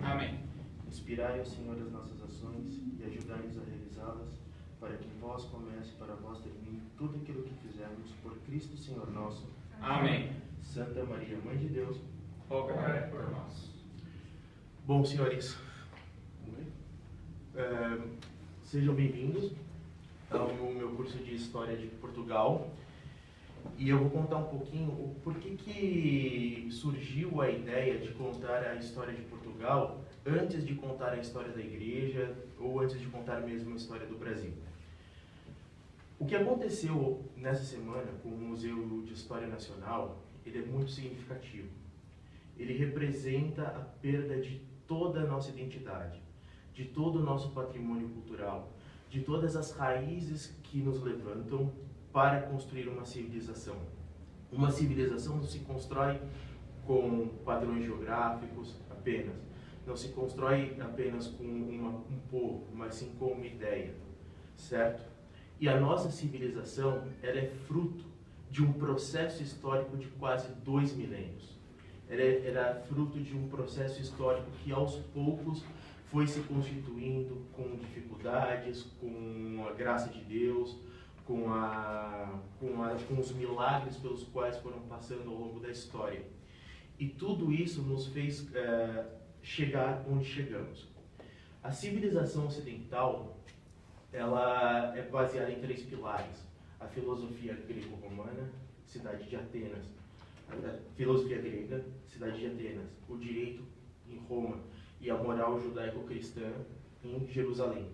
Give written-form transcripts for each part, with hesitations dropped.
Amém. Inspirai, ó Senhor, as nossas ações e ajudai-nos a realizá-las, para que em vós comece e para vós termine tudo aquilo que fizermos, por Cristo Senhor nosso. Amém. Santa Maria, Mãe de Deus, Rogai por nós. Bom, senhores, sejam bem-vindos ao meu curso de História de Portugal. E eu vou contar um pouquinho o porquê que surgiu a ideia de contar a história de Portugal antes de contar a história da Igreja ou antes de contar mesmo a história do Brasil. O que aconteceu nessa semana com o Museu de História Nacional, ele é muito significativo. Ele representa a perda de toda a nossa identidade, de todo o nosso patrimônio cultural, de todas as raízes que nos levantam para construir uma civilização. Uma civilização não se constrói com padrões geográficos apenas, não se constrói apenas com um povo, mas sim com uma ideia, certo? E a nossa civilização, ela é fruto de um processo histórico de quase 2 milênios. Ela era fruto de um processo histórico que aos poucos foi se constituindo com dificuldades, com a graça de Deus, com os milagres pelos quais foram passando ao longo da história. E tudo isso nos fez chegar onde chegamos. A civilização ocidental, ela é baseada em 3 pilares: a filosofia grego-romana, cidade de Atenas, a filosofia grega, cidade de Atenas, o direito em Roma e a moral judaico-cristã em Jerusalém.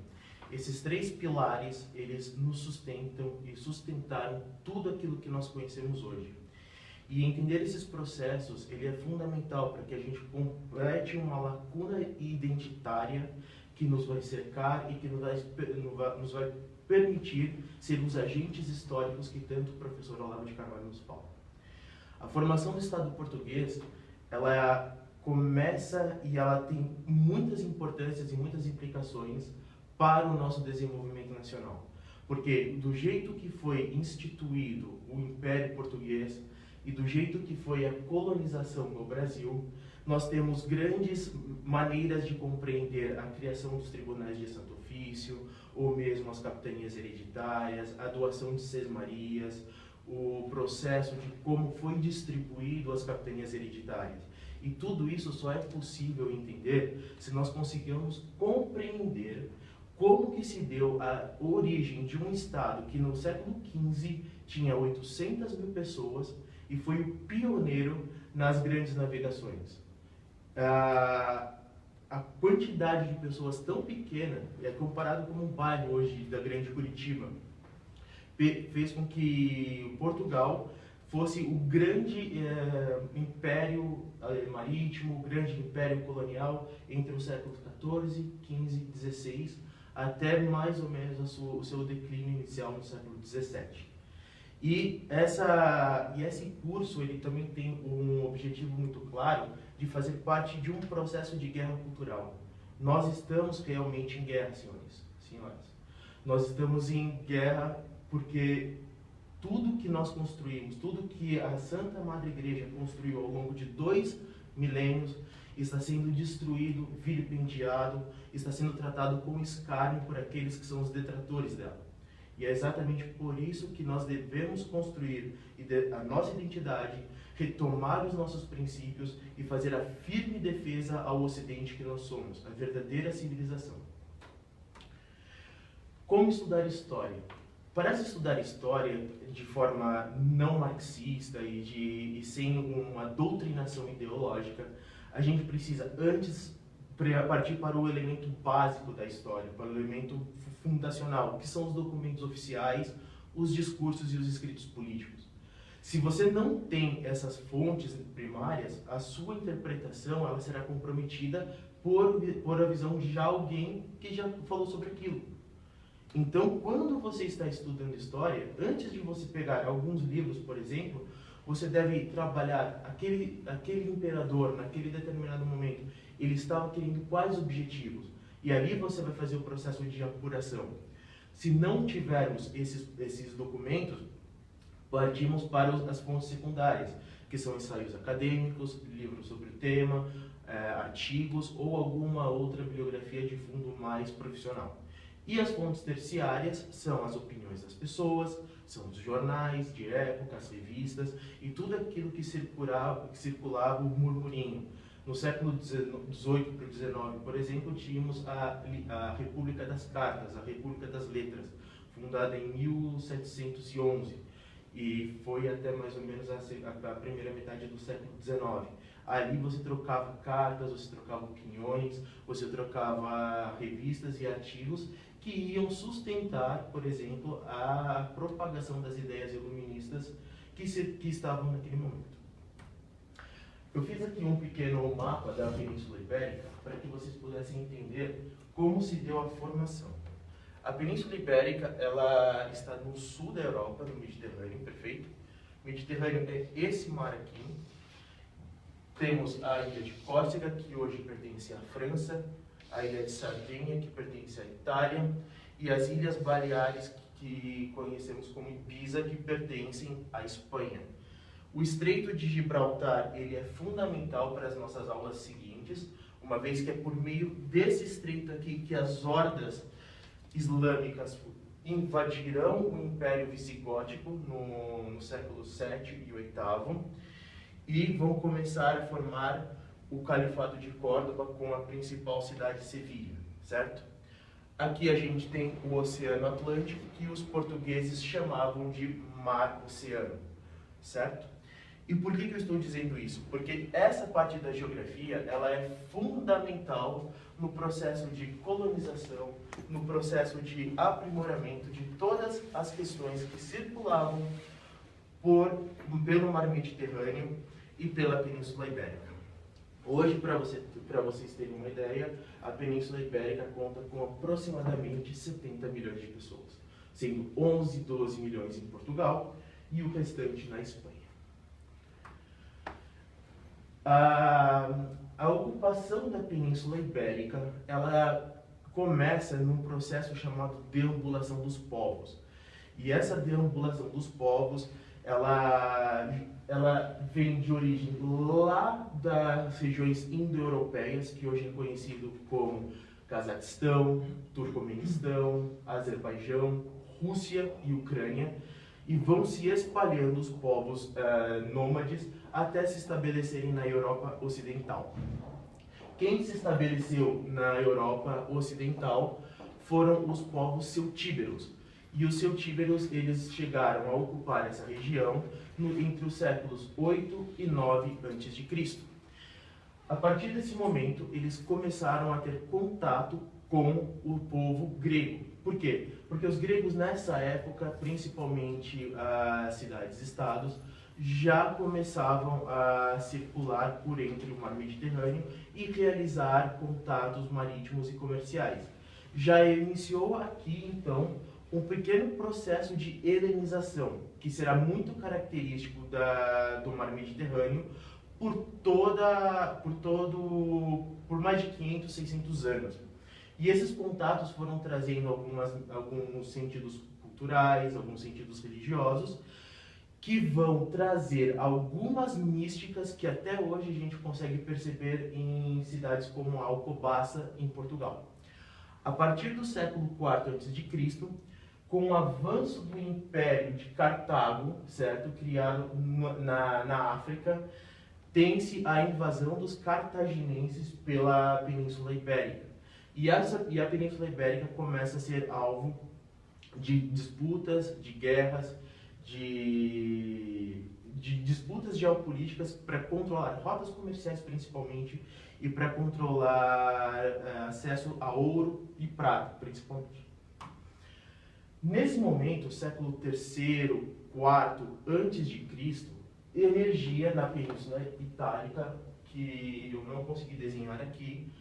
Esses 3 pilares, eles nos sustentam e sustentaram tudo aquilo que nós conhecemos hoje. E entender esses processos, ele é fundamental para que a gente complete uma lacuna identitária que nos vai cercar e que nos vai permitir ser os agentes históricos que tanto o professor Olavo de Carvalho nos fala. A formação do Estado português, ela começa e ela tem muitas importâncias e muitas implicações para o nosso desenvolvimento nacional. Porque do jeito que foi instituído o Império Português e do jeito que foi a colonização no Brasil, nós temos grandes maneiras de compreender a criação dos tribunais de Santo Ofício, ou mesmo as capitanias hereditárias, a doação de sesmarias, o processo de como foi distribuído as capitanias hereditárias. E tudo isso só é possível entender se nós conseguirmos compreender como que se deu a origem de um Estado que no século XV tinha 800 mil pessoas e foi o pioneiro nas grandes navegações. A quantidade de pessoas tão pequena, comparado com um bairro hoje da grande Curitiba, fez com que Portugal fosse o grande império marítimo, o grande império colonial entre os séculos XIV, XV e XVI, até mais ou menos o seu declínio inicial no século XVII. E esse curso ele também tem um objetivo muito claro de fazer parte de um processo de guerra cultural. Nós estamos realmente em guerra, senhores, senhoras. Nós estamos em guerra porque tudo que nós construímos, tudo que a Santa Madre Igreja construiu ao longo de 2 milênios, está sendo destruído, vilipendiado, está sendo tratado com escárnio por aqueles que são os detratores dela. E é exatamente por isso que nós devemos construir a nossa identidade, retomar os nossos princípios e fazer a firme defesa ao Ocidente que nós somos, a verdadeira civilização. Como estudar história? Para se estudar história de forma não marxista e sem uma doutrinação ideológica, a gente precisa antes partir para o elemento básico da história, para o elemento fundacional, que são os documentos oficiais, os discursos e os escritos políticos. Se você não tem essas fontes primárias, a sua interpretação ela será comprometida por a visão de alguém que já falou sobre aquilo. Então, quando você está estudando história, antes de você pegar alguns livros, por exemplo, você deve trabalhar aquele imperador, naquele determinado momento, ele estava querendo quais objetivos? E ali você vai fazer o processo de apuração. Se não tivermos esses documentos, partimos para as fontes secundárias, que são ensaios acadêmicos, livros sobre o tema, artigos ou alguma outra bibliografia de fundo mais profissional. E as fontes terciárias são as opiniões das pessoas, são os jornais de época, as revistas e tudo aquilo que circulava o murmurinho. No século XVIII para o XIX, por exemplo, tínhamos a República das Cartas, a República das Letras, fundada em 1711 e foi até mais ou menos a primeira metade do século XIX. Ali você trocava cartas, você trocava opiniões, você trocava revistas e artigos que iam sustentar, por exemplo, a propagação das ideias iluministas que estavam naquele momento. Eu fiz aqui um pequeno mapa da Península Ibérica para que vocês pudessem entender como se deu a formação. A Península Ibérica ela está no sul da Europa, no Mediterrâneo, perfeito? O Mediterrâneo é esse mar aqui. Temos a ilha de Córcega, que hoje pertence à França, a ilha de Sardenha, que pertence à Itália, e as Ilhas Baleares, que conhecemos como Ibiza, que pertencem à Espanha. O Estreito de Gibraltar ele é fundamental para as nossas aulas seguintes, uma vez que é por meio desse estreito aqui que as hordas islâmicas invadirão o Império Visigótico no século VII e VIII e vão começar a formar o Califado de Córdoba com a principal cidade Sevilha, certo? Aqui a gente tem o Oceano Atlântico, que os portugueses chamavam de Mar-Oceano, certo? E por que eu estou dizendo isso? Porque essa parte da geografia ela é fundamental no processo de colonização, no processo de aprimoramento de todas as questões que circulavam pelo Mar Mediterrâneo e pela Península Ibérica. Hoje, para vocês terem uma ideia, a Península Ibérica conta com aproximadamente 70 milhões de pessoas, sendo 11, 12 milhões em Portugal e o restante na Espanha. A ocupação da Península Ibérica, ela começa num processo chamado deambulação dos povos. E essa deambulação dos povos, ela vem de origem lá das regiões indo-europeias, que hoje é conhecido como Cazaquistão, Turcomenistão, Azerbaijão, Rússia e Ucrânia, e vão se espalhando os povos nômades até se estabelecerem na Europa Ocidental. Quem se estabeleceu na Europa Ocidental foram os povos celtíberos. E os celtíberos eles chegaram a ocupar essa região entre os séculos 8 e 9 a.C. A partir desse momento, eles começaram a ter contato com o povo grego. Por quê? Porque os gregos nessa época, principalmente as cidades-estados, já começavam a circular por entre o mar Mediterrâneo e realizar contatos marítimos e comerciais. Já iniciou aqui, então, um pequeno processo de helenização, que será muito característico do mar Mediterrâneo por mais de 500, 600 anos. E esses contatos foram trazendo alguns sentidos culturais, alguns sentidos religiosos, que vão trazer algumas místicas que até hoje a gente consegue perceber em cidades como Alcobaça, em Portugal. A partir do século IV a.C., com o avanço do Império de Cartago, certo, criado na África, tem-se a invasão dos cartaginenses pela Península Ibérica. E a Península Ibérica começa a ser alvo de disputas, de guerras, de disputas geopolíticas para controlar rotas comerciais principalmente e para controlar acesso a ouro e prata principalmente. Nesse momento, século III, IV antes de Cristo, emergia na Península Itálica, que eu não consegui desenhar aqui,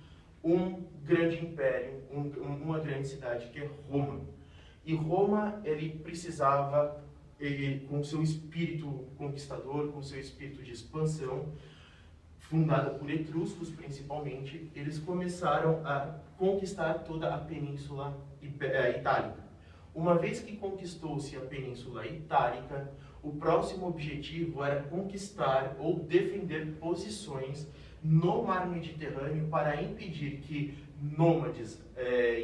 um grande império, uma grande cidade que é Roma. E Roma ele precisava com seu espírito conquistador, com seu espírito de expansão, fundada por etruscos principalmente, eles começaram a conquistar toda a Península Itálica. Uma vez que conquistou-se a Península Itálica, o próximo objetivo era conquistar ou defender posições no mar Mediterrâneo para impedir que nômades,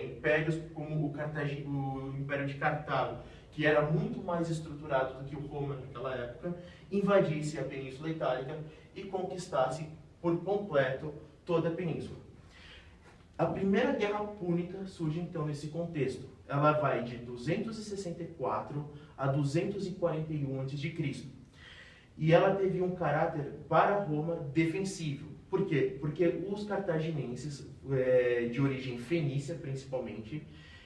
impérios como o Império de Cartago, que era muito mais estruturado do que o Roma naquela época, invadisse a Península Itálica e conquistasse por completo toda a península. A Primeira Guerra Púnica surge então nesse contexto. Ela vai de 264 a 241 a.C. E ela teve um caráter para Roma defensivo. Por quê? Porque os cartaginenses, de origem fenícia principalmente,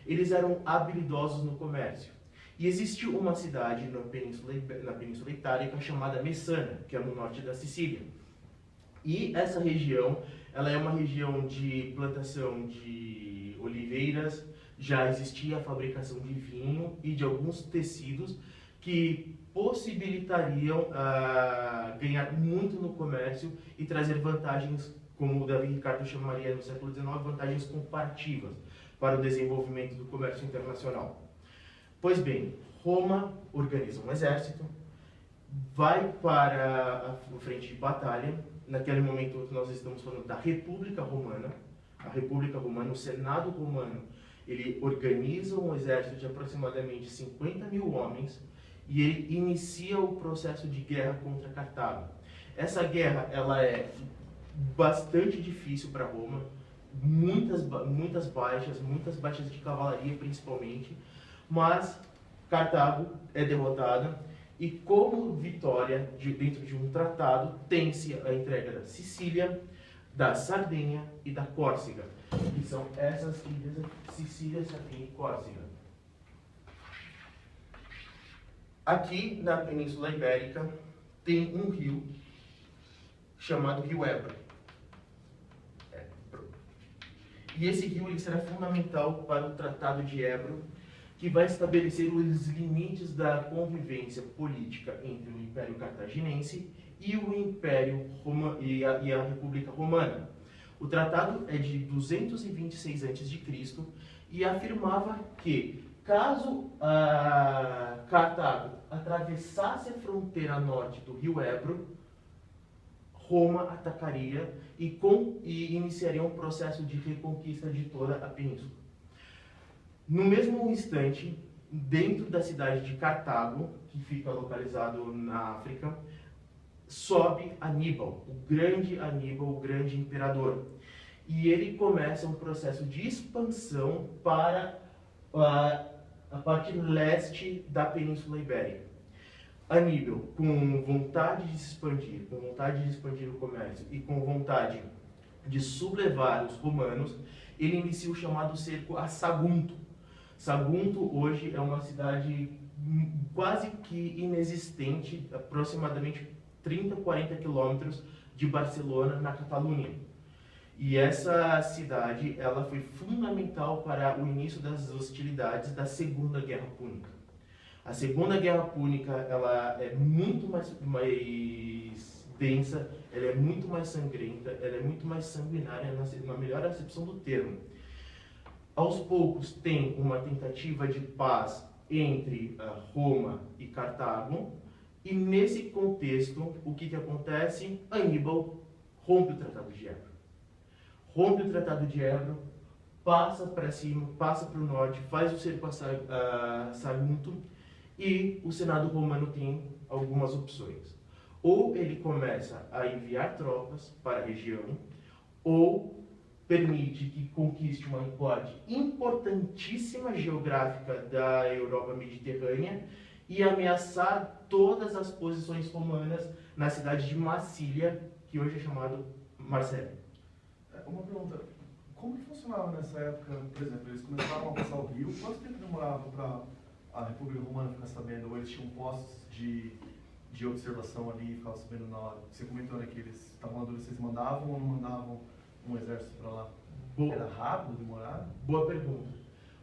eles eram habilidosos no comércio. E existe uma cidade na Península Itálica chamada Messana, que é no norte da Sicília. E essa região, ela é uma região de plantação de oliveiras, já existia a fabricação de vinho e de alguns tecidos que possibilitariam ganhar muito no comércio e trazer vantagens, como o Davi Ricardo chamaria no século XIX, vantagens comparativas para o desenvolvimento do comércio internacional. Pois bem, Roma organiza um exército, vai para a frente de batalha. Naquele momento nós estamos falando da República Romana. A República Romana, o Senado Romano, ele organiza um exército de aproximadamente 50 mil homens e ele inicia o processo de guerra contra Cartago. Essa guerra ela é bastante difícil para Roma, muitas baixas de cavalaria principalmente, mas Cartago é derrotada e como vitória dentro de um tratado tem-se a entrega da Sicília, da Sardenha e da Córcega, que são essas ilhas, Sicília, Sardenha e Córcega. Aqui na Península Ibérica tem um rio chamado Rio Ebro. E esse rio ele será fundamental para o Tratado de Ebro, que vai estabelecer os limites da convivência política entre o Império Cartaginense e o Império e a República Romana. O tratado é de 226 a.C. e afirmava que, caso Cartago atravessasse a fronteira norte do rio Ebro, Roma atacaria e iniciaria um processo de reconquista de toda a península. No mesmo instante, dentro da cidade de Cartago, que fica localizado na África, sobe Aníbal, o grande imperador. E ele começa um processo de expansão para a parte leste da Península Ibérica. Aníbal, com vontade de se expandir, com vontade de expandir o comércio e com vontade de sublevar os romanos, ele inicia o chamado cerco a Sagunto. Sagunto hoje é uma cidade quase que inexistente, aproximadamente 30, 40 quilômetros de Barcelona, na Catalunha. E essa cidade ela foi fundamental para o início das hostilidades da Segunda Guerra Púnica. A Segunda Guerra Púnica ela é muito mais densa, ela é muito mais sangrenta, ela é muito mais sanguinária na melhor acepção do termo. Aos poucos tem uma tentativa de paz entre Roma e Cartago, e nesse contexto, o que acontece? Aníbal rompe o Tratado de Ebro. Rompe o Tratado de Ebro, passa para cima, passa para o norte, faz o cerco a Sagunto, e o Senado Romano tem algumas opções. Ou ele começa a enviar tropas para a região, ou permite que conquiste uma parte importantíssima geográfica da Europa Mediterrânea e ameaçar todas as posições romanas na cidade de Massília, que hoje é chamado Marsella. Uma pergunta, como que funcionava nessa época, por exemplo, eles começavam a passar o rio, quanto tempo demorava para a República Romana ficar sabendo, ou eles tinham postos de observação ali e ficavam sabendo na hora? Você comentou, né, que eles estavam adolescentes, mandavam ou não mandavam um exército para lá? Era rápido, demorado? Boa pergunta.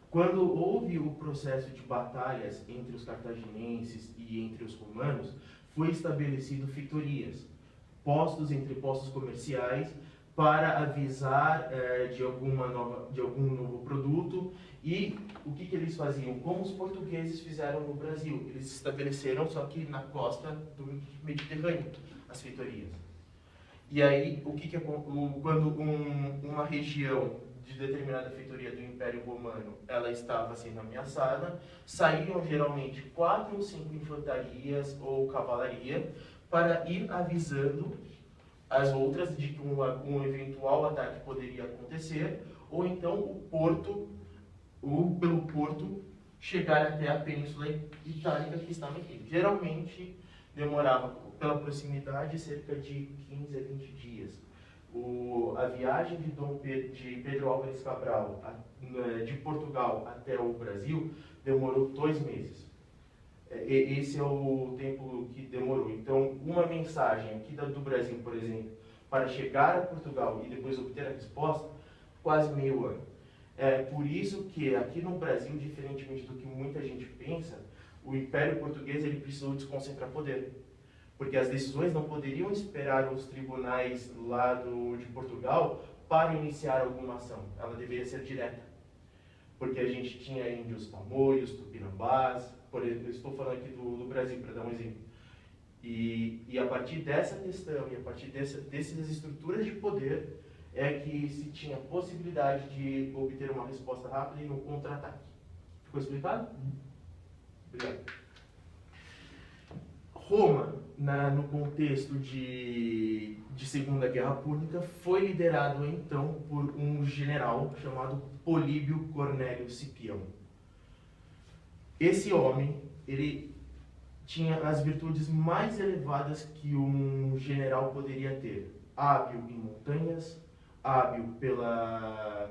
Quando houve o processo de batalhas entre os cartaginenses e entre os romanos, foi estabelecido fetorias, postos comerciais, para avisar de algum novo produto. E o que eles faziam? Como os portugueses fizeram no Brasil, eles estabeleceram, só que na costa do Mediterrâneo, as fetorias. E aí, quando uma região de determinada feitoria do Império Romano ela estava sendo ameaçada, saíam geralmente 4 ou 5 infantarias ou cavalaria para ir avisando as outras de que um eventual ataque poderia acontecer, ou então pelo porto, chegar até a Península Itálica que estava aqui. Geralmente demorava, pela proximidade, cerca de 15 a 20 dias. A viagem de Pedro Álvares Cabral de Portugal até o Brasil demorou 2 meses. Esse é o tempo que demorou. Então, uma mensagem aqui do Brasil, por exemplo, para chegar a Portugal e depois obter a resposta, quase meio ano. É por isso que aqui no Brasil, diferentemente do que muita gente pensa, o Império Português ele precisou desconcentrar poder. Porque as decisões não poderiam esperar os tribunais lá de Portugal para iniciar alguma ação. Ela deveria ser direta. Porque a gente tinha índios tamoios, tupinambás, por exemplo, eu estou falando aqui do Brasil, para dar um exemplo. E a partir dessa questão, e a partir dessas estruturas de poder, é que se tinha possibilidade de obter uma resposta rápida e um contra-ataque. Ficou explicado? Obrigado. Roma, no contexto de Segunda Guerra Púnica, foi liderado então por um general chamado Políbio Cornélio Cipião. Esse homem, ele tinha as virtudes mais elevadas que um general poderia ter. Hábil em montanhas, hábil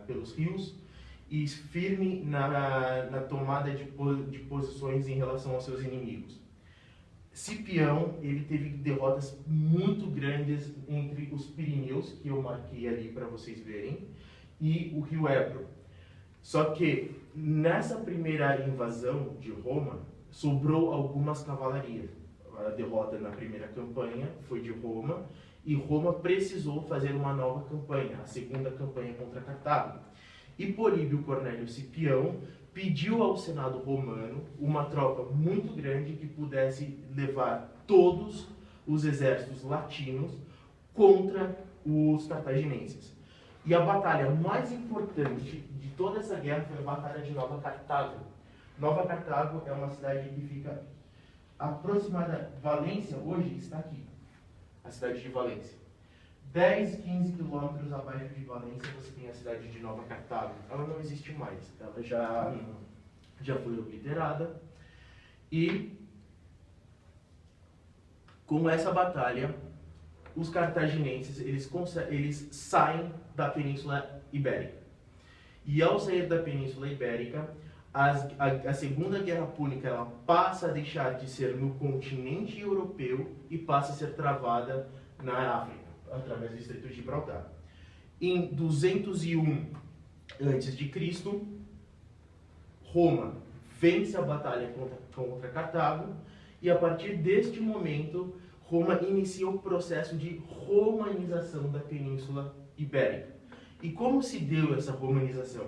pelos rios e firme na tomada de posições em relação aos seus inimigos. Cipião, ele teve derrotas muito grandes entre os Pirineus, que eu marquei ali para vocês verem, e o rio Ebro. Só que nessa primeira invasão de Roma, sobrou algumas cavalarias. A derrota na primeira campanha foi de Roma, e Roma precisou fazer uma nova campanha, a segunda campanha contra Cartago. E Políbio Cornélio Cipião pediu ao Senado romano uma tropa muito grande que pudesse levar todos os exércitos latinos contra os cartaginenses. E a batalha mais importante de toda essa guerra foi a Batalha de Nova Cartago. Nova Cartago é uma cidade que fica aproximada. Valência hoje está aqui, a cidade de Valência. 10, 15 quilômetros abaixo de Valência você tem a cidade de Nova Cartago. Ela não existe mais, ela já foi obliterada. E com essa batalha, os cartaginenses eles saem da Península Ibérica. E ao sair da Península Ibérica, a Segunda Guerra Púnica ela passa a deixar de ser no continente europeu e passa a ser travada na África, através do Estreito de Gibraltar. Em 201 a.C., Roma vence a batalha contra Cartago e a partir deste momento Roma inicia o processo de romanização da Península Ibérica. E como se deu essa romanização?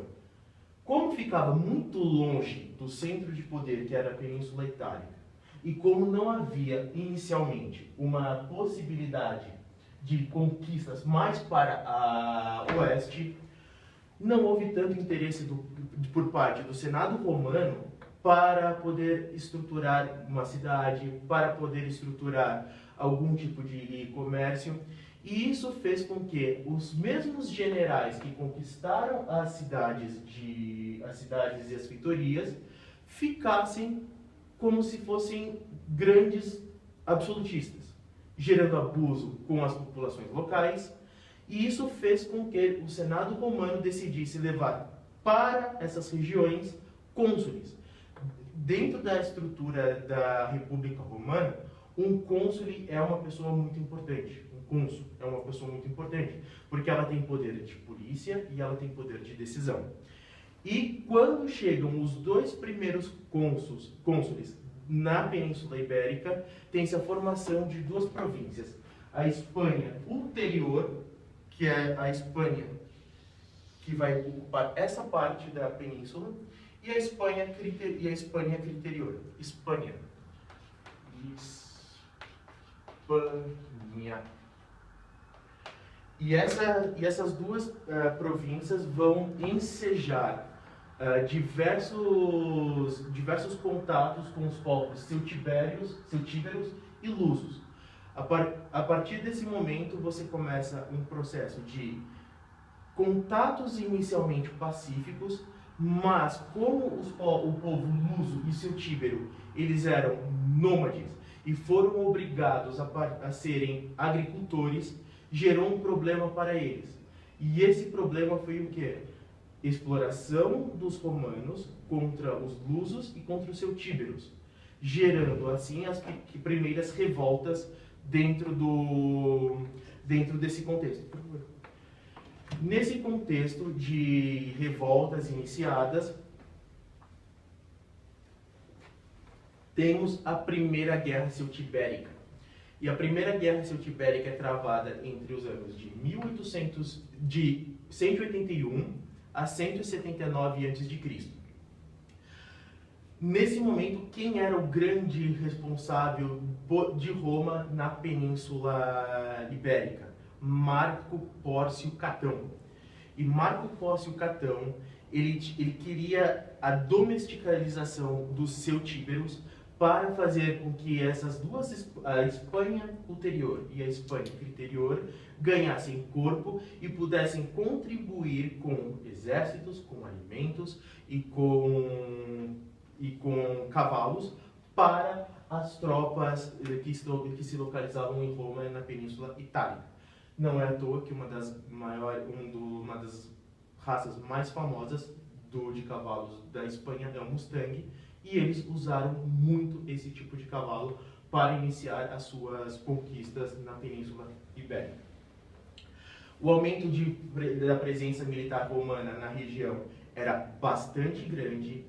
Como ficava muito longe do centro de poder, que era a Península Itálica, e como não havia inicialmente uma possibilidade de conquistas mais para a oeste, não houve tanto interesse por parte do Senado romano para poder estruturar uma cidade, para poder estruturar algum tipo de comércio. E isso fez com que os mesmos generais que conquistaram as cidades e as feitorias ficassem como se fossem grandes absolutistas, gerando abuso com as populações locais. E isso fez com que o Senado romano decidisse levar para essas regiões cônsules. Dentro da estrutura da República Romana, um cônsule é uma pessoa muito importante. Um cônsul é uma pessoa muito importante, porque ela tem poder de polícia e ela tem poder de decisão. E quando chegam os dois primeiros cônsules na Península Ibérica, tem-se a formação de duas províncias. A Espanha ulterior, que é a Espanha que vai ocupar essa parte da península, e a Espanha criterior. Espanha. E essas duas províncias vão ensejar diversos contatos com os povos celtíberos e lusos. A partir desse momento, você começa um processo de contatos inicialmente pacíficos, mas como o povo luso e celtíbero, eles eram nômades e foram obrigados a serem agricultores, gerou um problema para eles. E esse problema foi o quê? Exploração dos romanos contra os lusos e contra os celtíberos, gerando assim as primeiras revoltas dentro desse contexto. Nesse contexto de revoltas iniciadas, temos a Primeira Guerra Celtibérica. E a Primeira Guerra Celtibérica é travada entre os anos de 181 a 179 a.C. Nesse momento, quem era o grande responsável de Roma na Península Ibérica? Marco Pórcio Catão. E Marco Pórcio Catão, ele queria a domesticalização dos celtíberos para fazer com que essas duas, a Espanha ulterior e a Espanha interior, ganhassem corpo e pudessem contribuir com exércitos, com alimentos e com cavalos para as tropas que se localizavam em Roma e na Península Itálica. Não é à toa que uma das raças mais famosas de cavalos da Espanha é o Mustang, e eles usaram muito esse tipo de cavalo para iniciar as suas conquistas na Península Ibérica. O aumento da presença militar romana na região era bastante grande.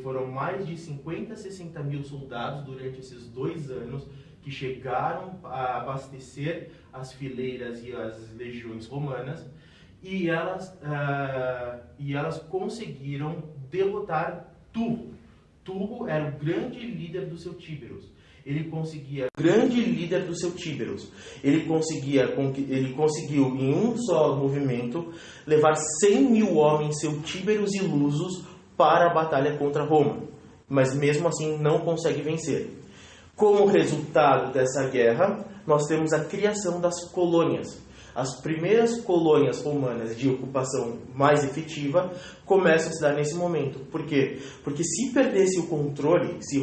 Foram mais de 50 a 60 mil soldados durante esses 2 anos que chegaram a abastecer as fileiras e as legiões romanas, e elas conseguiram derrotar Turbo. Turbo era o grande líder dos celtíberos. Ele conseguiu em um só movimento levar 100 mil homens celtíberos e lusos para a batalha contra Roma, mas mesmo assim não consegue vencer. Como resultado dessa guerra, nós temos a criação das colônias. As primeiras colônias romanas de ocupação mais efetiva começam a se dar nesse momento. Por quê? Porque se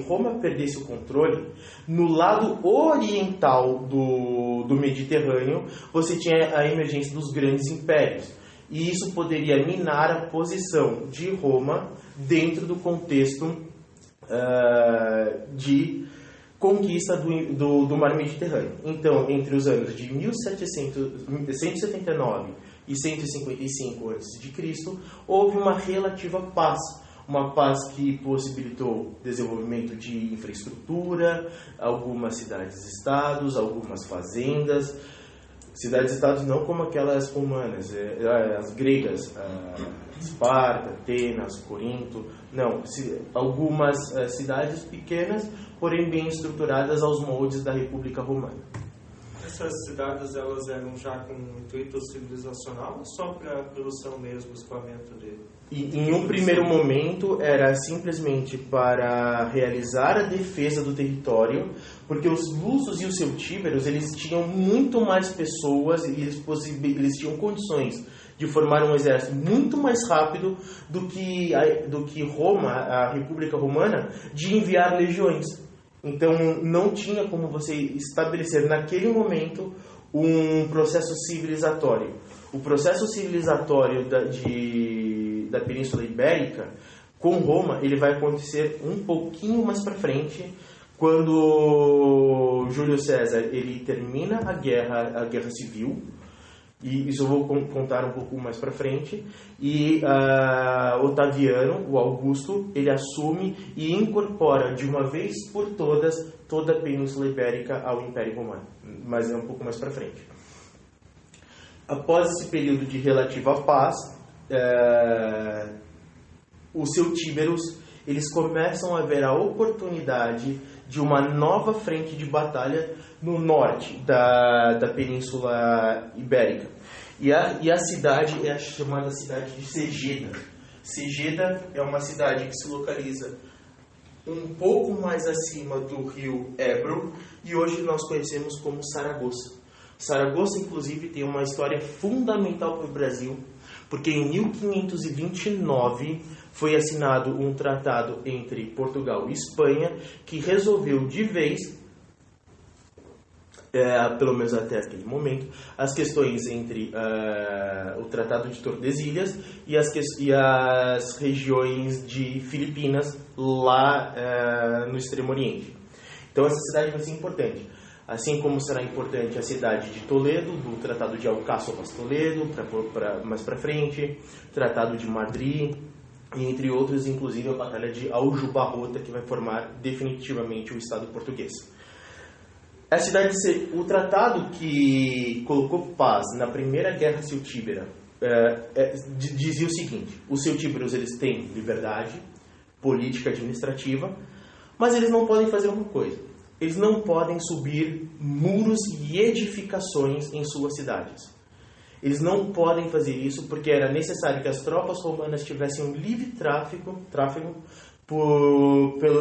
Roma perdesse o controle, no lado oriental do Mediterrâneo, você tinha a emergência dos grandes impérios. E isso poderia minar a posição de Roma dentro do contexto de conquista do mar Mediterrâneo. Então, entre os anos de 179 e 155 a.C., houve uma relativa paz. Uma paz que possibilitou desenvolvimento de infraestrutura, algumas cidades-estados, algumas fazendas. Cidades-estados não como aquelas romanas, as gregas, Esparta, Atenas, Corinto. Não, algumas cidades pequenas, porém bem estruturadas aos moldes da República Romana. Essas cidades, elas eram já com intuito civilizacional ou só para produção mesmo, escoamento dele? Em um primeiro momento era simplesmente para realizar a defesa do território, porque os lusos e os celtíberos, eles tinham muito mais pessoas e eles tinham condições de formar um exército muito mais rápido do que Roma, a República Romana, de enviar legiões. Então não tinha como você estabelecer naquele momento um processo civilizatório. O processo civilizatório da Península Ibérica com Roma, ele vai acontecer um pouquinho mais para frente, quando Júlio César ele termina a guerra civil. E isso eu vou contar um pouco mais para frente. E Otaviano, o Augusto, ele assume e incorpora de uma vez por todas toda a Península Ibérica ao Império Romano. Mas é um pouco mais para frente. Após esse período de relativa paz, os celtíberos eles começam a ver a oportunidade de uma nova frente de batalha no norte da Península Ibérica. E a cidade é a chamada cidade de Segeda. Segeda é uma cidade que se localiza um pouco mais acima do rio Ebro e hoje nós conhecemos como Saragoça. Saragoça, inclusive, tem uma história fundamental para o Brasil, porque em 1529 foi assinado um tratado entre Portugal e Espanha que resolveu de vez, pelo menos até aquele momento, as questões entre o Tratado de Tordesilhas e as regiões de Filipinas lá no Extremo Oriente. Então essa cidade vai ser importante. Assim como será importante a cidade de Toledo, do Tratado de Alcáçovas Toledo, mais para frente, Tratado de Madrid, e entre outros, inclusive a Batalha de Aljubarrota, que vai formar definitivamente o Estado português. O tratado que colocou paz na Primeira Guerra Celtíbera dizia o seguinte: os celtíberos eles têm liberdade política administrativa, mas eles não podem fazer uma coisa: eles não podem subir muros e edificações em suas cidades. Eles não podem fazer isso porque era necessário que as tropas romanas tivessem um livre tráfego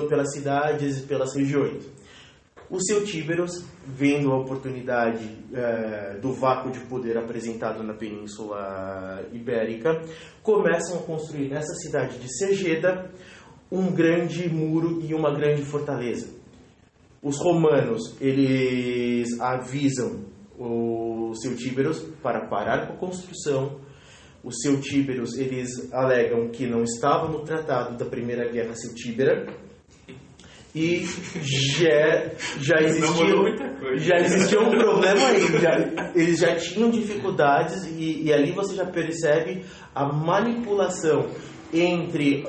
pelas cidades e pelas regiões. Os celtíberos, vendo a oportunidade do vácuo de poder apresentado na Península Ibérica, começam a construir nessa cidade de Segeda um grande muro e uma grande fortaleza. Os romanos, eles avisam os celtíberos para parar com a construção. Os celtíberos, eles alegam que não estavam no tratado da Primeira Guerra Celtíbera e já existia um problema aí. Eles já tinham dificuldades e ali você já percebe a manipulação entre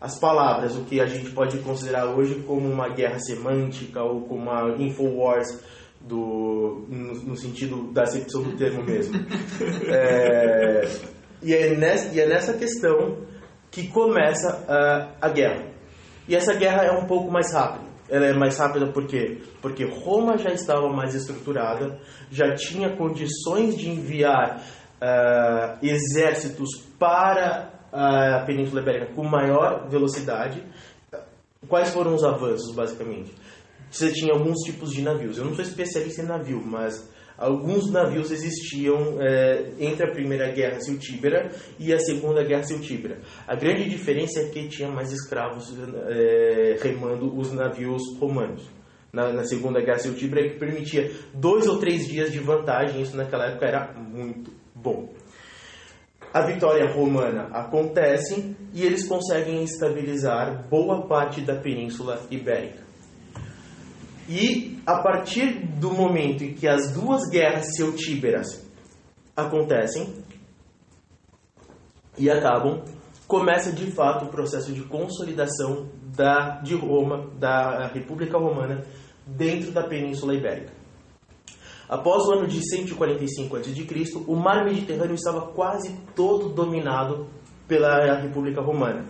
as palavras, o que a gente pode considerar hoje como uma guerra semântica ou como uma infowars no sentido da acepção do termo mesmo. E é nessa questão que começa a guerra. E essa guerra é um pouco mais rápida. Ela é mais rápida por quê? Porque Roma já estava mais estruturada, já tinha condições de enviar exércitos para a Península Ibérica com maior velocidade. Quais foram os avanços, basicamente? Você tinha alguns tipos de navios. Eu não sou especialista em navio, mas alguns navios existiam entre a Primeira Guerra Celtíbera e a Segunda Guerra Celtíbera. A grande diferença é que tinha mais escravos remando os navios romanos. Na Segunda Guerra Celtíbera, que permitia 2 ou 3 dias de vantagem. Isso naquela época era muito bom. A vitória romana acontece e eles conseguem estabilizar boa parte da Península Ibérica. E a partir do momento em que as duas guerras celtíberas acontecem e acabam, começa de fato o processo de consolidação de Roma, da República Romana, dentro da Península Ibérica. Após o ano de 145 a.C., o mar Mediterrâneo estava quase todo dominado pela República Romana.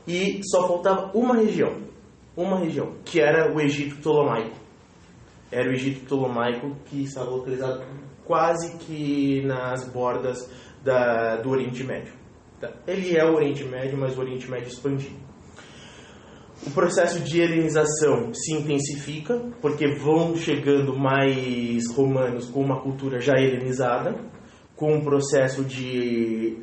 E só faltava uma região, que era o Egito Ptolomaico. Era o Egito Ptolomaico que estava localizado quase que nas bordas do Oriente Médio. Ele é o Oriente Médio, mas o Oriente Médio expandido. O processo de helenização se intensifica, porque vão chegando mais romanos com uma cultura já helenizada, com um processo de...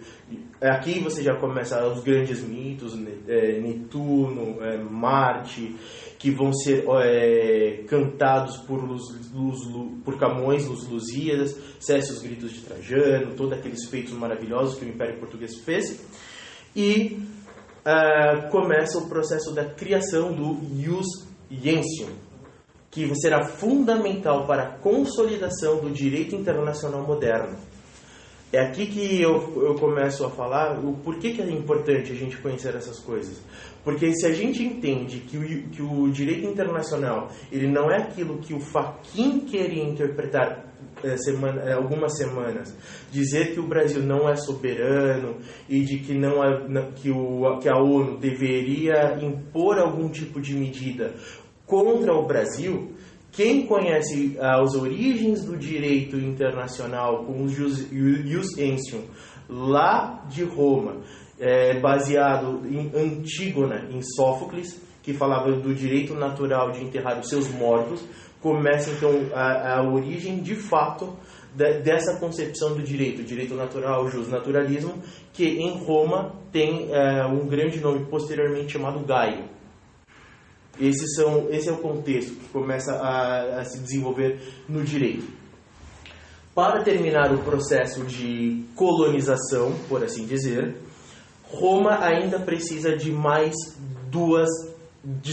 Aqui você já começa os grandes mitos, Netuno, Marte, que vão ser cantados por Camões, os Lusíadas, Césio os Gritos de Trajano, todos aqueles feitos maravilhosos que o Império Português fez. E começa o processo da criação do Ius Gentium, que será fundamental para a consolidação do direito internacional moderno. É aqui que eu começo a falar o porquê que é importante a gente conhecer essas coisas. Porque se a gente entende que o direito internacional ele não é aquilo que o Fachin queria interpretar algumas semanas, dizer que o Brasil não é soberano e de que, que a ONU deveria impor algum tipo de medida contra o Brasil, quem conhece as origens do direito internacional com o Jus Encium lá de Roma, baseado em Antígona, em Sófocles, que falava do direito natural de enterrar os seus mortos, começa então a origem de fato dessa concepção do direito natural, jus naturalismo, que em Roma tem um grande nome posteriormente chamado Gaio. Esse é o contexto que começa a se desenvolver no direito. Para terminar o processo de colonização, por assim dizer, Roma ainda precisa de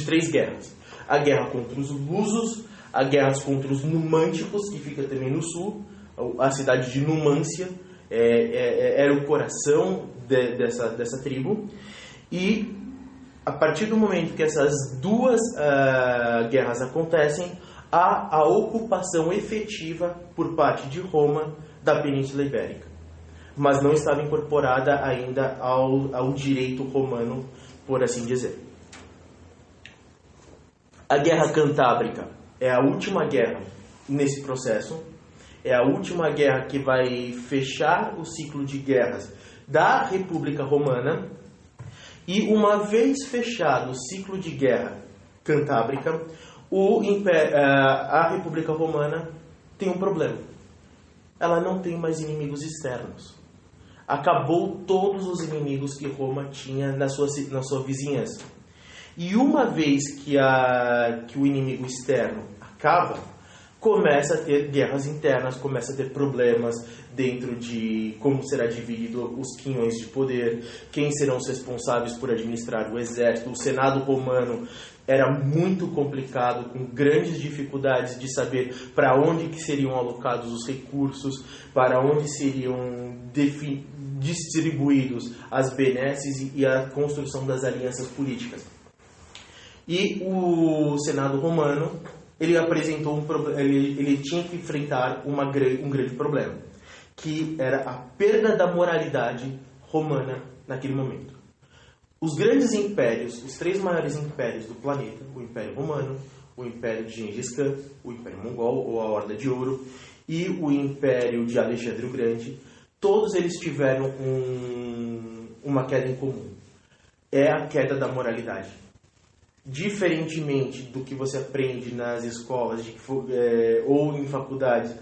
três guerras. A guerra contra os lusos, a guerra contra os numânticos, que fica também no sul, a cidade de Numância era o coração dessa tribo, e a partir do momento que essas duas guerras acontecem, há a ocupação efetiva por parte de Roma da Península Ibérica, mas não estava incorporada ainda ao direito romano, por assim dizer. A Guerra Cantábrica é a última guerra nesse processo, é a última guerra que vai fechar o ciclo de guerras da República Romana, e uma vez fechado o ciclo de guerra cantábrica, a República Romana tem um problema. Ela não tem mais inimigos externos. Acabou todos os inimigos que Roma tinha na sua vizinhança. E uma vez que o inimigo externo acaba, começa a ter guerras internas, começa a ter problemas dentro de como será dividido os quinhões de poder, quem serão os responsáveis por administrar o exército. O Senado romano era muito complicado, com grandes dificuldades de saber para onde que seriam alocados os recursos, para onde seriam distribuídos as benesses e a construção das alianças políticas. E o Senado romano, ele apresentou ele tinha que enfrentar um grande problema, que era a perda da moralidade romana naquele momento. Os grandes impérios, os três maiores impérios do planeta, o Império Romano, o Império de Gengis Khan, o Império Mongol, ou a Horda de Ouro, e o Império de Alexandre o Grande, todos eles tiveram uma queda em comum. É a queda da moralidade. Diferentemente do que você aprende nas escolas ou em faculdades,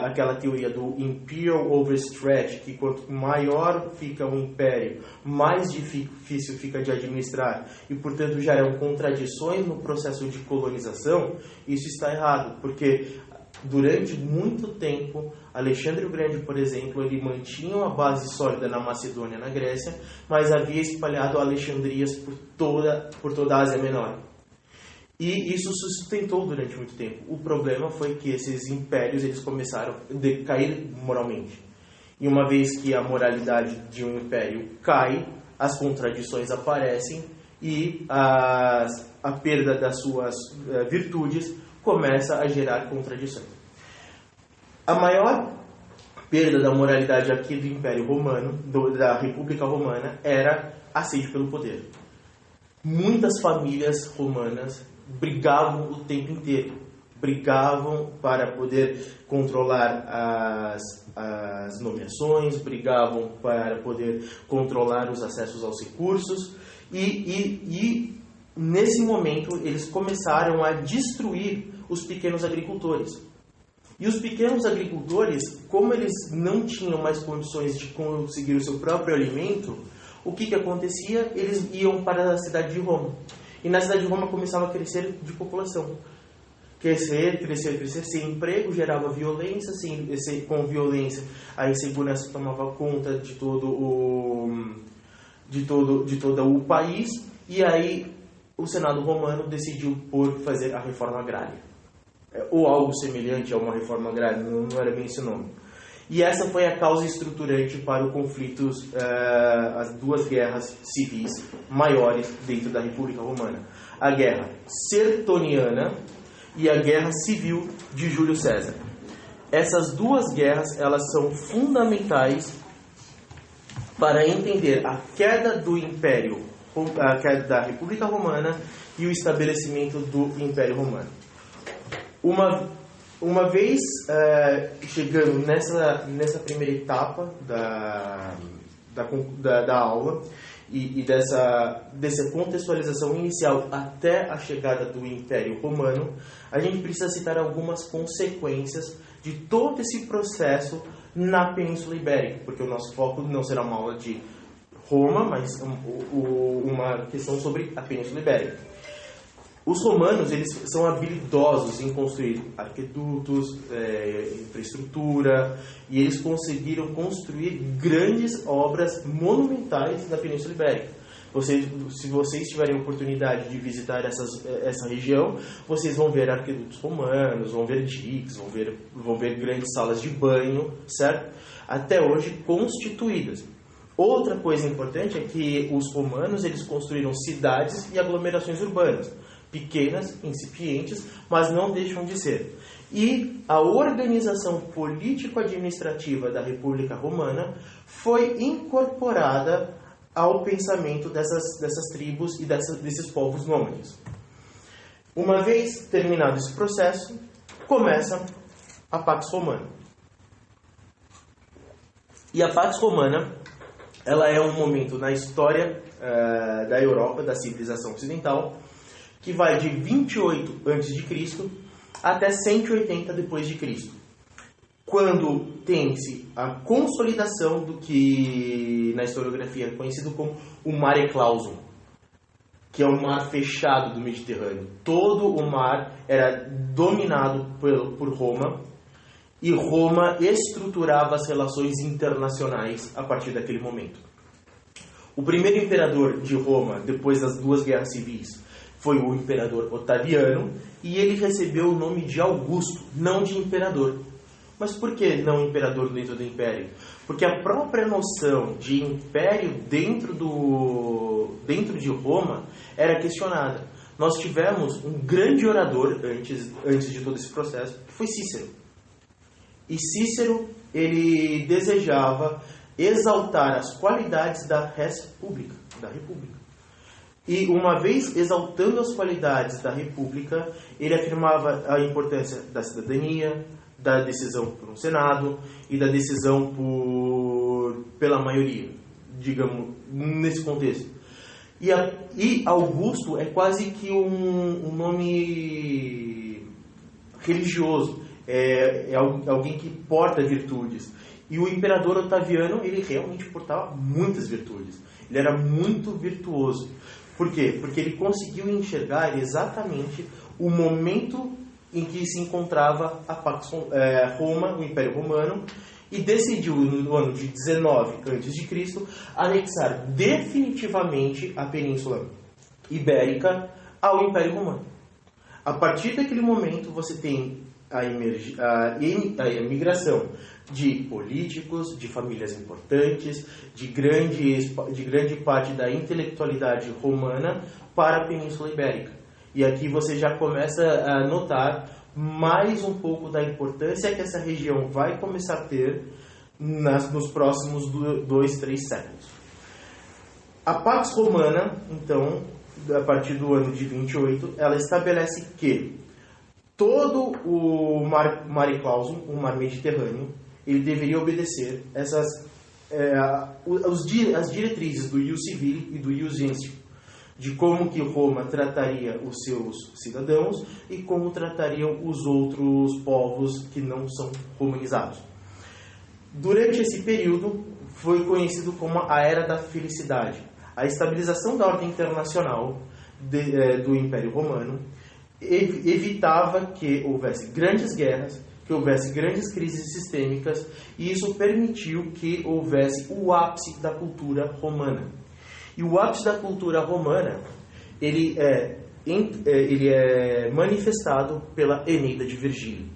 aquela teoria do Imperial Overstretch, que quanto maior fica o império, mais difícil fica de administrar, e portanto geram contradições no processo de colonização. Isso está errado, porque durante muito tempo, Alexandre o Grande, por exemplo, ele mantinha uma base sólida na Macedônia, na Grécia, mas havia espalhado alexandrias por toda a Ásia Menor. E isso se sustentou durante muito tempo. O problema foi que esses impérios eles começaram a decair moralmente. E uma vez que a moralidade de um império cai, as contradições aparecem e a perda das suas virtudes começa a gerar contradições. A maior perda da moralidade aqui do Império Romano, da República Romana, era a sede pelo poder. Muitas famílias romanas brigavam o tempo inteiro. Brigavam para poder controlar as nomeações, brigavam para poder controlar os acessos aos recursos e nesse momento eles começaram a destruir os pequenos agricultores. E os pequenos agricultores, como eles não tinham mais condições de conseguir o seu próprio alimento, o que acontecia? Eles iam para a cidade de Roma. E na cidade de Roma começava a crescer de população. Crescer, sem emprego, gerava violência, com violência a insegurança tomava conta de todo o país, e aí o Senado romano decidiu fazer a reforma agrária. Ou algo semelhante a uma reforma agrária, não era bem esse nome. E essa foi a causa estruturante para o conflito, as duas guerras civis maiores dentro da República Romana. A Guerra Sertoniana e a Guerra Civil de Júlio César. essas duas guerras, elas são fundamentais para entender a queda do Império, a queda da República Romana e o estabelecimento do Império Romano. Uma vez chegando nessa primeira etapa da aula e dessa contextualização inicial até a chegada do Império Romano, a gente precisa citar algumas consequências de todo esse processo na Península Ibérica, porque o nosso foco não será uma aula de Roma, mas uma questão sobre a Península Ibérica. Os romanos, eles são habilidosos em construir arquedutos, infraestrutura, e eles conseguiram construir grandes obras monumentais na Península Ibérica. Se vocês tiverem oportunidade de visitar essa região, vocês vão ver arquedutos romanos, vão ver diques, vão ver grandes salas de banho, certo? Até hoje constituídas. Outra coisa importante é que os romanos, eles construíram cidades e aglomerações urbanas, pequenas, incipientes, mas não deixam de ser. E a organização político-administrativa da República Romana foi incorporada ao pensamento dessas tribos e desses povos nômades. Uma vez terminado esse processo, começa a Pax Romana. E a Pax Romana, ela é um momento na história da Europa, da civilização ocidental, que vai de 28 a.C. até 180 d.C., quando tem-se a consolidação do que na historiografia é conhecido como o Mare Clausum, que é o mar fechado do Mediterrâneo. Todo o mar era dominado por Roma, e Roma estruturava as relações internacionais a partir daquele momento. O primeiro imperador de Roma, depois das duas guerras civis, foi o imperador Otaviano, e ele recebeu o nome de Augusto, não de imperador. Mas por que não imperador dentro do império? Porque a própria noção de império dentro de Roma era questionada. Nós tivemos um grande orador antes de todo esse processo, que foi Cícero. E Cícero, ele desejava exaltar as qualidades da res publica, da república. E uma vez exaltando as qualidades da república, ele afirmava a importância da cidadania, da decisão por um Senado e da decisão pela maioria, digamos, nesse contexto. E Augusto é quase que um nome religioso, é alguém que porta virtudes. E o imperador Otaviano, ele realmente portava muitas virtudes. Ele era muito virtuoso. Por quê? Porque ele conseguiu enxergar exatamente o momento em que se encontrava Roma, o Império Romano, e decidiu, no ano de 19 a.C., anexar definitivamente a Península Ibérica ao Império Romano. A partir daquele momento, você tem a imigração de políticos, de famílias importantes, de grande parte da intelectualidade romana para a Península Ibérica. E aqui você já começa a notar mais um pouco da importância que essa região vai começar a ter nos próximos 2-3 séculos. A Pax Romana, então, a partir do ano de 28, ela estabelece que todo o Mare Clausum, o mar Mediterrâneo, ele deveria obedecer as diretrizes do Ius Civile e do Ius Gentium, de como que Roma trataria os seus cidadãos e como tratariam os outros povos que não são romanizados. Durante esse período, foi conhecido como a Era da Felicidade. A estabilização da ordem internacional do Império Romano evitava que houvesse grandes guerras, que houvesse grandes crises sistêmicas, e isso permitiu que houvesse o ápice da cultura romana. E o ápice da cultura romana, ele é manifestado pela Eneida de Virgílio.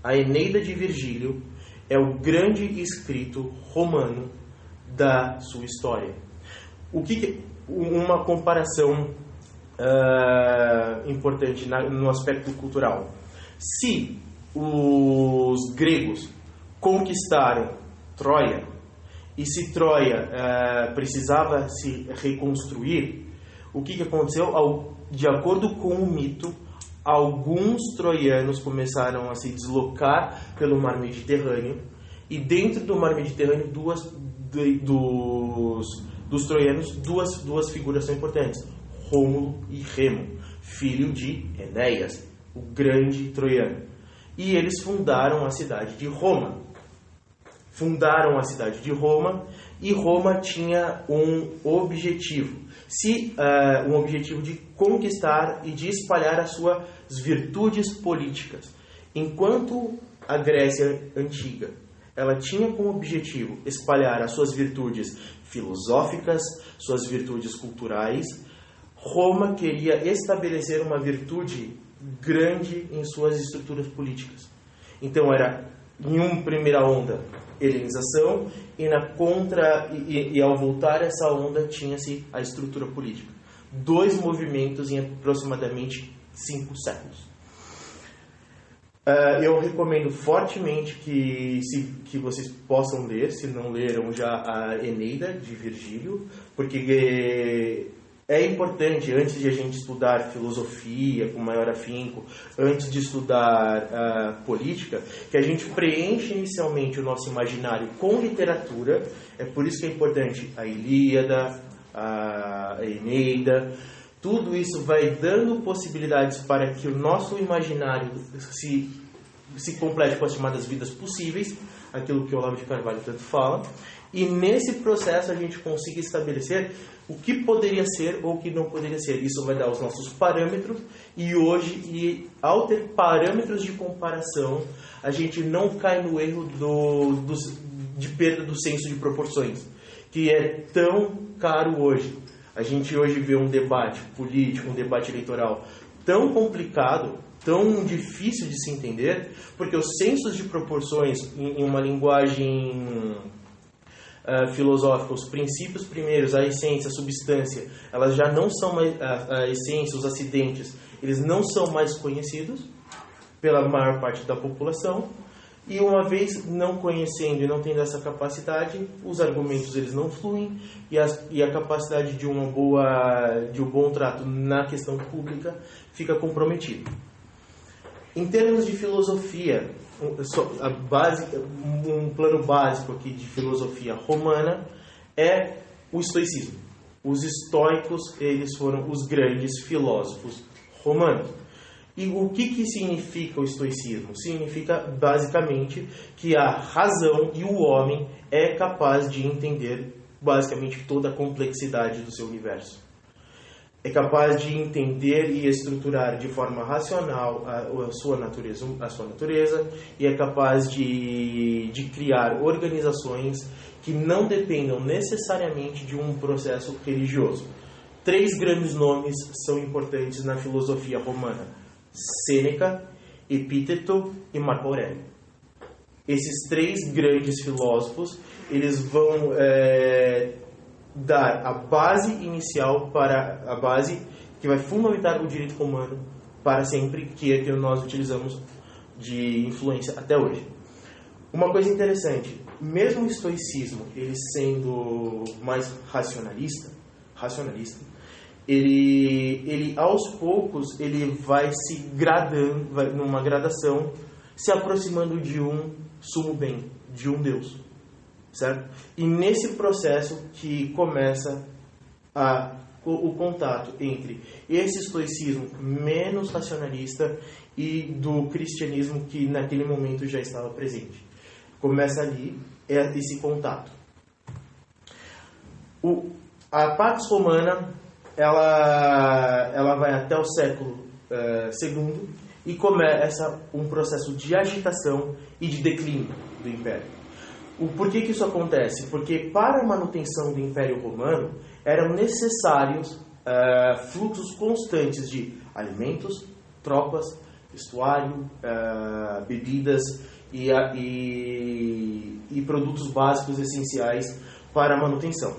A Eneida de Virgílio é o grande escrito romano da sua história. Uma comparação importante no aspecto cultural. Se os gregos conquistaram Troia, e se Troia precisava se reconstruir, o que aconteceu? De acordo com o mito, alguns troianos começaram a se deslocar pelo mar Mediterrâneo, e dentro do mar Mediterrâneo, dos troianos, duas figuras são importantes: Rômulo e Remo, filho de Enéas, o grande troiano. E eles fundaram a cidade de Roma. E Roma tinha um objetivo. Um objetivo de conquistar e de espalhar as suas virtudes políticas. Enquanto a Grécia Antiga, ela tinha como objetivo espalhar as suas virtudes filosóficas, suas virtudes culturais, Roma queria estabelecer uma virtude grande em suas estruturas políticas. Então era, em uma primeira onda, helenização, e ao voltar essa onda tinha-se a estrutura política. 2 movimentos em aproximadamente 5 séculos. Eu recomendo fortemente que vocês possam ler, se não leram já, a Eneida, de Virgílio, porque é importante, antes de a gente estudar filosofia com maior afinco, antes de estudar política, que a gente preencha inicialmente o nosso imaginário com literatura. É por isso que é importante a Ilíada, a Eneida. Tudo isso vai dando possibilidades para que o nosso imaginário se complete com as chamadas vidas possíveis, aquilo que o Olavo de Carvalho tanto fala, e nesse processo a gente consiga estabelecer o que poderia ser ou o que não poderia ser. Isso vai dar os nossos parâmetros, e ao ter parâmetros de comparação, a gente não cai no erro de perda do senso de proporções, que é tão caro hoje. A gente hoje vê um debate político, um debate eleitoral tão complicado, tão difícil de se entender, porque os sensos de proporções, em uma linguagem filosófica, os princípios primeiros, a essência, a substância, elas já não são mais, a essência, os acidentes, eles não são mais conhecidos pela maior parte da população. E uma vez não conhecendo e não tendo essa capacidade, os argumentos eles não fluem, e a capacidade de um bom trato na questão pública fica comprometida. Em termos de filosofia, um plano básico aqui de filosofia romana é o estoicismo. Os estoicos, eles foram os grandes filósofos romanos. E o que significa o estoicismo? Significa, basicamente, que a razão e o homem é capaz de entender, basicamente, toda a complexidade do seu universo. É capaz de entender e estruturar de forma racional a sua natureza, e é capaz de criar organizações que não dependam necessariamente de um processo religioso. 3 grandes nomes são importantes na filosofia romana: Sêneca, Epíteto e Marco Aurélio. Esses 3 grandes filósofos, eles vão dar a base inicial, para a base que vai fundamentar o direito romano para sempre, que é que nós utilizamos de influência até hoje. Uma coisa interessante, mesmo o estoicismo, ele sendo mais racionalista, ele aos poucos ele vai se gradando, vai numa gradação, se aproximando de um sumo bem, de um Deus, certo? E nesse processo que começa o contato entre esse estoicismo menos racionalista e do cristianismo que naquele momento já estava presente. Começa ali esse contato. A Pax Romana ela vai até o século II e começa um processo de agitação e de declínio do Império. Por que isso acontece? Porque para a manutenção do Império Romano eram necessários fluxos constantes de alimentos, tropas, vestuário, bebidas e produtos básicos essenciais para a manutenção.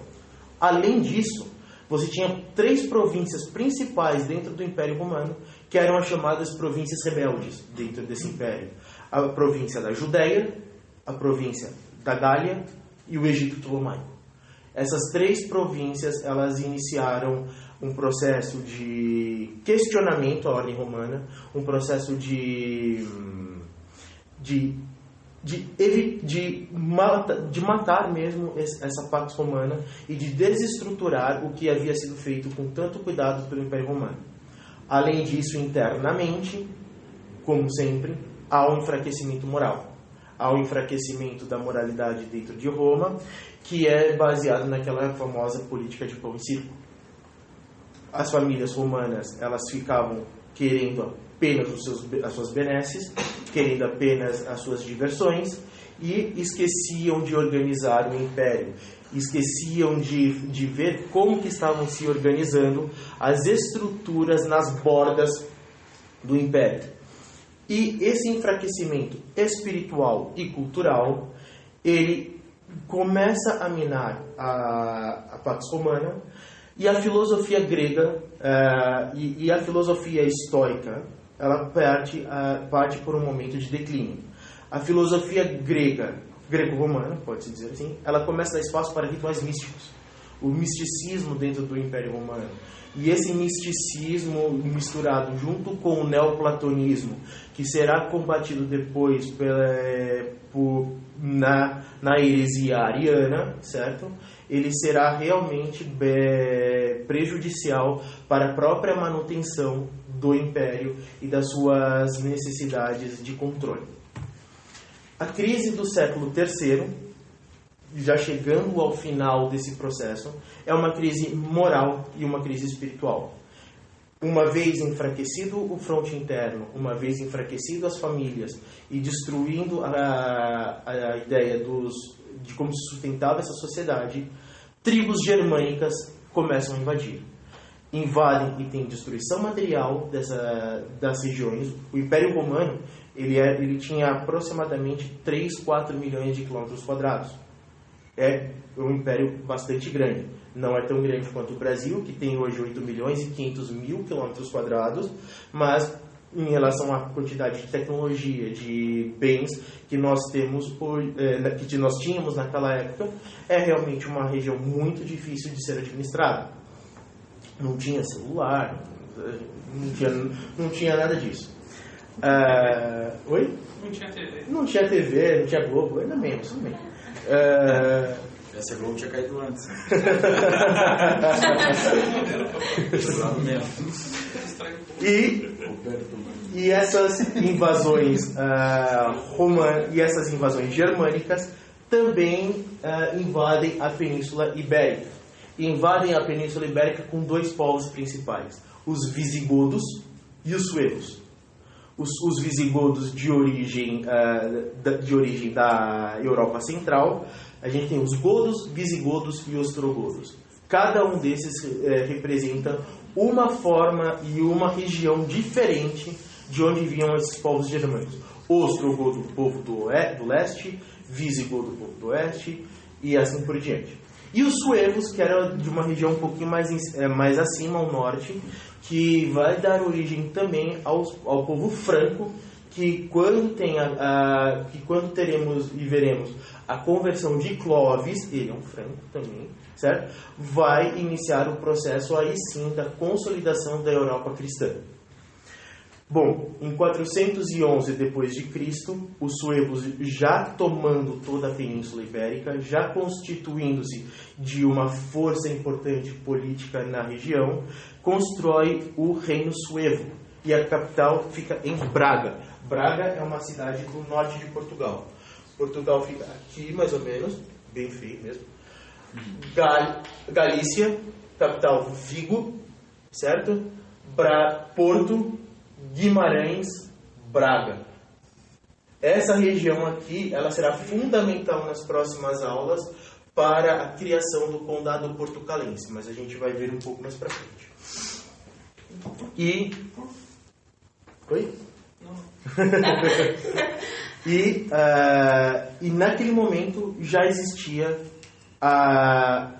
Além disso, você tinha 3 províncias principais dentro do Império Romano, que eram as chamadas províncias rebeldes dentro desse império. a província da Judéia, a província da Gália e o Egito Ptolomaico. Essas 3 províncias, elas iniciaram um processo de questionamento à ordem romana, um processo de matar mesmo essa Pax Romana e de desestruturar o que havia sido feito com tanto cuidado pelo Império Romano. Além disso, internamente, como sempre, há um enfraquecimento moral. Há um enfraquecimento da moralidade dentro de Roma, que é baseado naquela famosa política de pão e circo. As famílias romanas, elas ficavam querendo apenas as suas benesses, querendo apenas as suas diversões, e esqueciam de organizar o império, esqueciam de ver como que estavam se organizando as estruturas nas bordas do império. E esse enfraquecimento espiritual e cultural, ele começa a minar a Pax Romana, e a filosofia grega e a filosofia estoica, ela parte por um momento de declínio. A filosofia greco-romana, pode-se dizer assim, ela começa a dar espaço para rituais místicos. O misticismo dentro do Império Romano. E esse misticismo misturado junto com o neoplatonismo, que será combatido depois na heresia ariana, certo? Ele será realmente prejudicial para a própria manutenção do Império e das suas necessidades de controle. A crise do século III, já chegando ao final desse processo, é uma crise moral e uma crise espiritual. Uma vez enfraquecido o fronte interno, uma vez enfraquecido as famílias e destruindo a ideia de como se sustentava essa sociedade, tribos germânicas começam a invadir. Invadem e tem destruição material das regiões. O Império Romano ele tinha aproximadamente 3, 4 milhões de quilômetros quadrados. É um império bastante grande. Não é tão grande quanto o Brasil, que tem hoje 8 milhões e 500 mil quilômetros quadrados, mas em relação à quantidade de tecnologia, de bens que nós tínhamos naquela época, é realmente uma região muito difícil de ser administrada. Não tinha celular, não tinha nada disso. Oi? Não tinha TV. Não tinha TV, não tinha Globo, ainda menos, também. Essa Globo tinha caído antes. E essas invasões romanas e essas invasões germânicas também invadem a Península Ibérica. E invadem a Península Ibérica com 2 povos principais: os visigodos e os suevos. Os visigodos de origem da Europa Central. A gente tem os godos, visigodos e ostrogodos. Cada um desses representa uma forma e uma região diferente de onde vinham esses povos germânicos. Ostrogodo, povo do leste, visigodo, povo do oeste, e assim por diante. E os suevos, que era de uma região um pouquinho mais acima, ao norte, que vai dar origem também ao povo franco, que quando teremos e veremos a conversão de Clovis, ele é um franco também, certo? Vai iniciar o processo aí sim da consolidação da Europa cristã. Bom, em 411 d.C., os suevos já tomando toda a Península Ibérica, já constituindo-se de uma força importante política na região, constrói o Reino Suevo, e a capital fica em Braga. Braga é uma cidade do norte de Portugal. Portugal fica aqui, mais ou menos, bem feio mesmo. Galícia, capital Vigo, certo? Porto, Guimarães, Braga. Essa região aqui, ela será fundamental nas próximas aulas para a criação do condado portucalense, mas a gente vai ver um pouco mais para frente. Oi? E naquele momento já existia a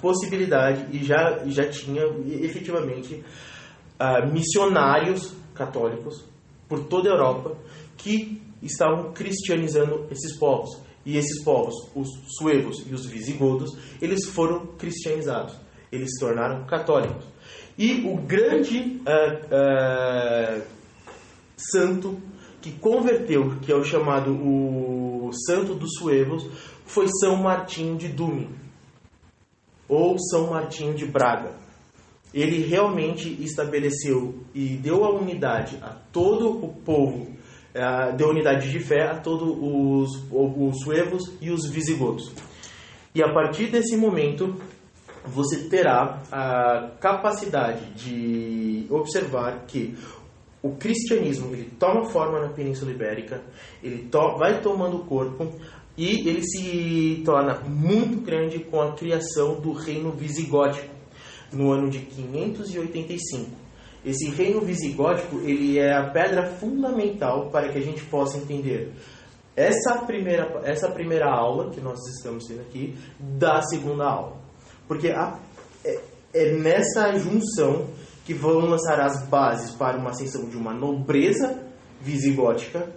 possibilidade e já tinha efetivamente missionários católicos por toda a Europa que estavam cristianizando esses povos. E esses povos, os suevos e os visigodos, eles foram cristianizados. Eles se tornaram católicos. E o grande santo que converteu, que é o chamado o santo dos suevos, foi São Martinho de Dume, ou São Martinho de Braga. Ele realmente estabeleceu e deu a unidade a todo o povo, deu unidade de fé a todos os suevos e os visigodos. E a partir desse momento, você terá a capacidade de observar que o cristianismo ele toma forma na Península Ibérica, ele vai tomando corpo e ele se torna muito grande com a criação do reino visigótico no ano de 585. Esse reino visigótico ele é a pedra fundamental para que a gente possa entender essa primeira aula que nós estamos tendo aqui da segunda aula. Porque é nessa junção que vão lançar as bases para uma ascensão de uma nobreza visigótica,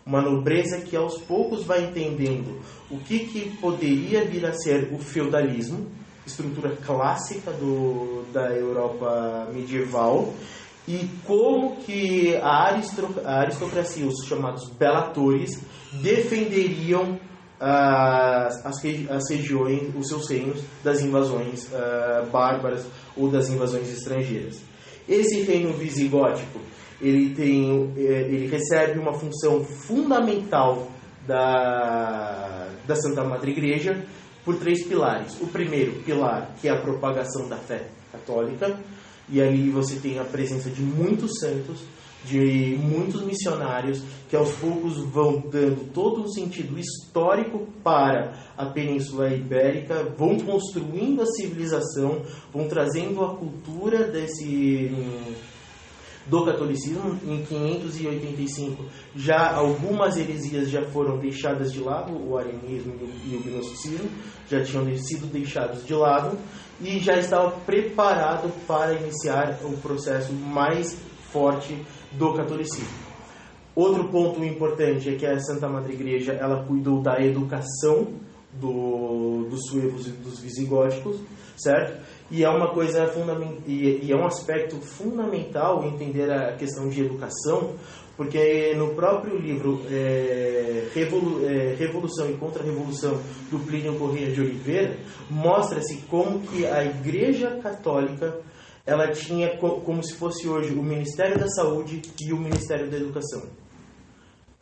uma nobreza que aos poucos vai entendendo o que poderia vir a ser o feudalismo, estrutura clássica da Europa medieval, e como que a aristocracia, os chamados belatores, defenderiam as regiões, os seus reinos das invasões bárbaras ou das invasões estrangeiras. Esse reino visigótico ele recebe uma função fundamental da Santa Madre Igreja por 3 pilares. O primeiro pilar, que é a propagação da fé católica, e ali você tem a presença de muitos santos, de muitos missionários que aos poucos vão dando todo um sentido histórico para a Península Ibérica, vão construindo a civilização, vão trazendo a cultura do catolicismo. Em 585 já algumas heresias já foram deixadas de lado, o arianismo e o gnosticismo já tinham sido deixados de lado e já estava preparado para iniciar o processo mais forte do catolicismo. Outro ponto importante é que a Santa Madre Igreja ela cuidou da educação dos suevos e dos visigóticos, certo? E é uma coisa e é um aspecto fundamental entender a questão de educação, porque no próprio livro Revolução e Contra-Revolução do Plínio Corrêa de Oliveira mostra-se como que a Igreja Católica ela tinha como se fosse hoje o Ministério da Saúde e o Ministério da Educação.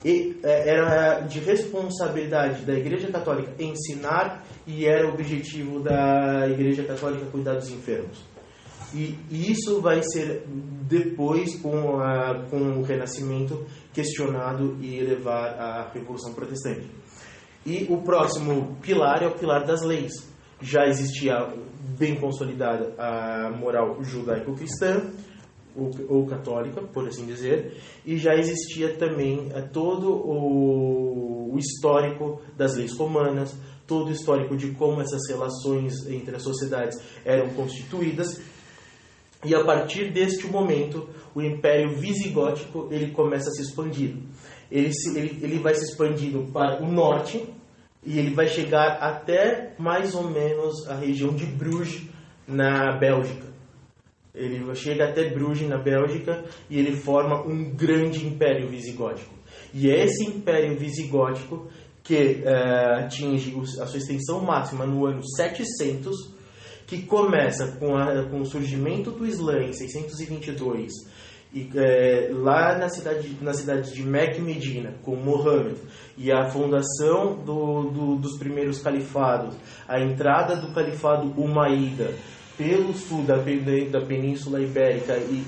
E era de responsabilidade da Igreja Católica ensinar e era o objetivo da Igreja Católica cuidar dos enfermos. E isso vai ser depois, com o Renascimento, questionado e levar à Revolução Protestante. E o próximo pilar é o pilar das leis. Já existia bem consolidada a moral judaico-cristã, ou católica, por assim dizer, e já existia também todo o histórico das leis romanas, todo o histórico de como essas relações entre as sociedades eram constituídas, e a partir deste momento, o Império Visigótico ele começa a se expandir. Ele vai se expandindo para o norte, e ele vai chegar até mais ou menos a região de Bruges, na Bélgica. Ele chega até Bruges, na Bélgica, e ele forma um grande império visigótico. E é esse império visigótico que atinge a sua extensão máxima no ano 700, que começa com o surgimento do Islã em 622, e lá na cidade de Meca e Medina, com Mohammed, e a fundação dos primeiros califados, a entrada do califado Umayyada pelo sul da Península Ibérica e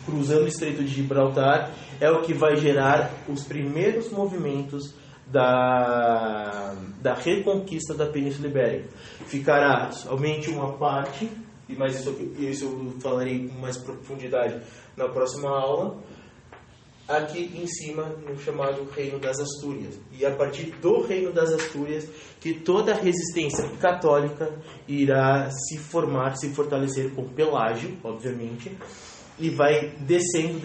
cruzando o Estreito de Gibraltar, é o que vai gerar os primeiros movimentos da reconquista da Península Ibérica. Ficará somente uma parte, mas isso eu falarei com mais profundidade na próxima aula, aqui em cima no chamado Reino das Astúrias. E a partir do Reino das Astúrias que toda a resistência católica irá se formar, se fortalecer com Pelágio, obviamente, e vai descendo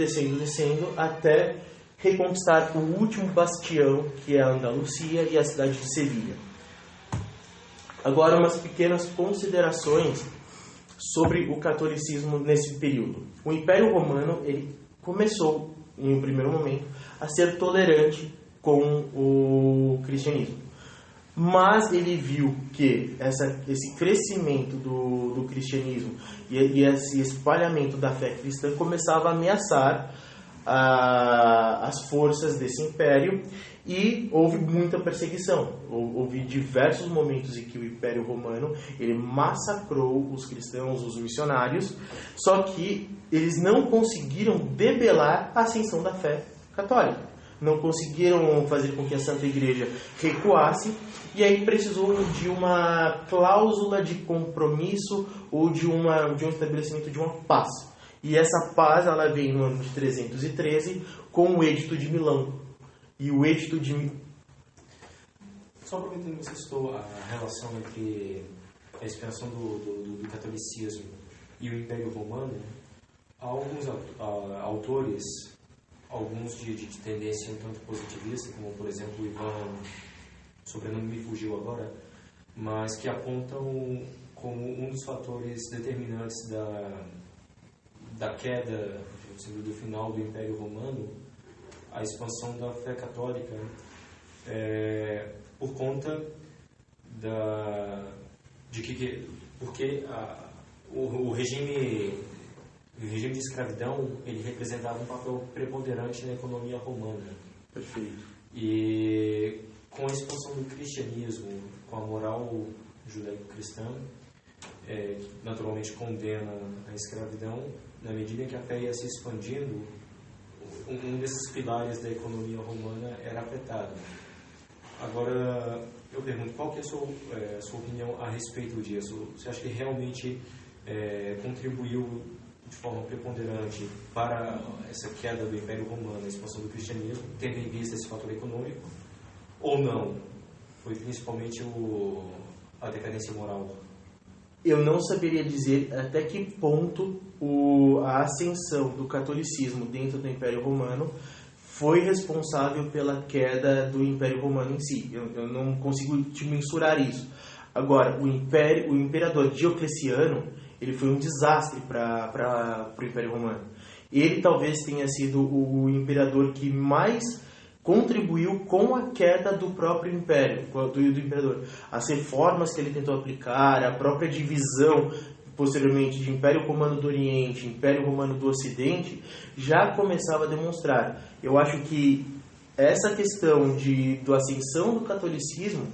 até reconquistar o último bastião, que é a Andalucia e a cidade de Sevilha. Agora, umas pequenas considerações sobre o catolicismo nesse período. O Império Romano, ele começou, em um primeiro momento, a ser tolerante com o cristianismo. Mas ele viu que esse crescimento do cristianismo e esse espalhamento da fé cristã começava a ameaçar as forças desse império, e houve muita perseguição. Houve diversos momentos em que o Império Romano ele massacrou os cristãos, os missionários, só que eles não conseguiram debelar a ascensão da fé católica. Não conseguiram fazer com que a Santa Igreja recuasse, e aí precisou de uma cláusula de compromisso ou de um estabelecimento de uma paz. E essa paz ela vem no ano de 313 com o Edito de Milão. E o Edito de... Só aproveitando que você citou a relação entre a expansão do catolicismo e o Império Romano, há alguns autores, alguns de tendência um tanto positivista, como por exemplo o Ivan, o sobrenome me fugiu agora, mas que apontam como um dos fatores determinantes da queda, do final do Império Romano, a expansão da fé católica, por conta porque o regime de escravidão ele representava um papel preponderante na economia romana. Perfeito. E com a expansão do cristianismo, com a moral judaico-cristã, que naturalmente condena a escravidão, na medida em que a fé ia se expandindo, um desses pilares da economia romana era afetado. Agora, eu pergunto, qual que é a sua opinião a respeito disso? Você acha que realmente contribuiu de forma preponderante para essa queda do Império Romano, a expansão do cristianismo, tendo em vista esse fator econômico, ou não? Foi principalmente a decadência moral? Eu não saberia dizer até que ponto a ascensão do catolicismo dentro do Império Romano foi responsável pela queda do Império Romano em si. Eu não consigo te mensurar isso. Agora, o imperador Diocleciano, ele foi um desastre para o Império Romano. Ele talvez tenha sido o imperador que mais contribuiu com a queda do próprio império, do imperador. As reformas que ele tentou aplicar, a própria divisão posteriormente de Império Romano do Oriente, Império Romano do Ocidente, já começava a demonstrar. Eu acho que essa questão da ascensão do catolicismo,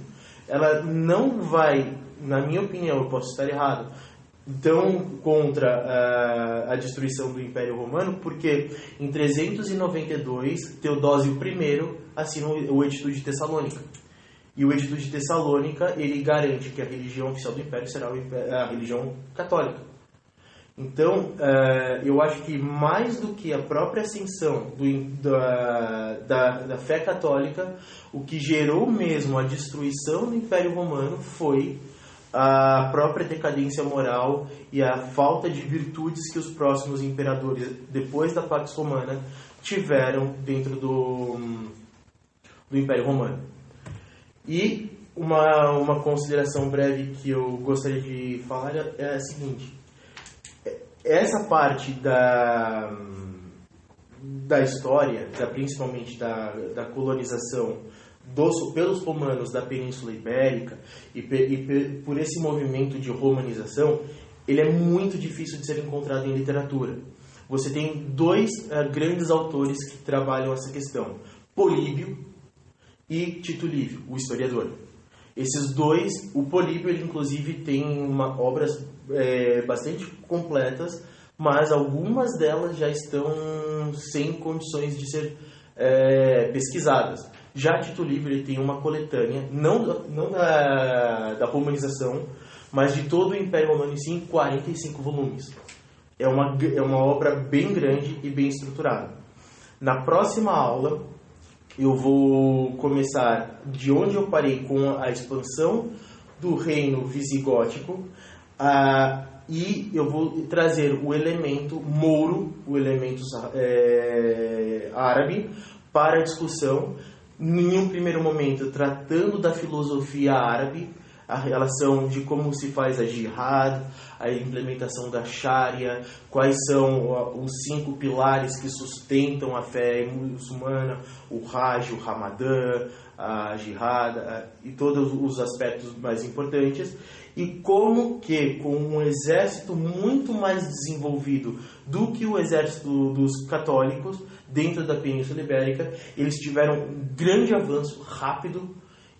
ela não vai, na minha opinião, eu posso estar errado, então contra a destruição do Império Romano, porque em 392 Teodósio I assina o Edito de Tessalônica. E o Edito de Tessalônica, ele garante que a religião oficial do Império será a religião católica. Então, eu acho que mais do que a própria ascensão da fé católica, o que gerou mesmo a destruição do Império Romano foi a própria decadência moral e a falta de virtudes que os próximos imperadores, depois da Pax Romana, tiveram dentro do Império Romano. E uma consideração breve que eu gostaria de falar é a seguinte: essa parte da história, principalmente da colonização pelos romanos da Península Ibérica e por esse movimento de romanização, ele é muito difícil de ser encontrado em literatura. Você tem dois grandes autores que trabalham essa questão: Políbio e Tito Livio, o historiador. Esses dois, o Políbio, ele inclusive tem obras bastante completas, mas algumas delas já estão sem condições de ser pesquisadas. Já Tito Livio, ele tem uma coletânea, não da romanização, mas de todo o Império Romano em si, em 45 volumes. É uma obra bem grande e bem estruturada. Na próxima aula, eu vou começar de onde eu parei com a expansão do reino visigótico, e eu vou trazer o elemento mouro, o elemento árabe, para a discussão, em um primeiro momento tratando da filosofia árabe, a relação de como se faz a jihad, a implementação da Sharia, quais são os 5 pilares que sustentam a fé muçulmana, o Hajj, o Ramadã, a jihad e todos os aspectos mais importantes, e como que com um exército muito mais desenvolvido do que o exército dos católicos dentro da Península Ibérica, eles tiveram um grande avanço rápido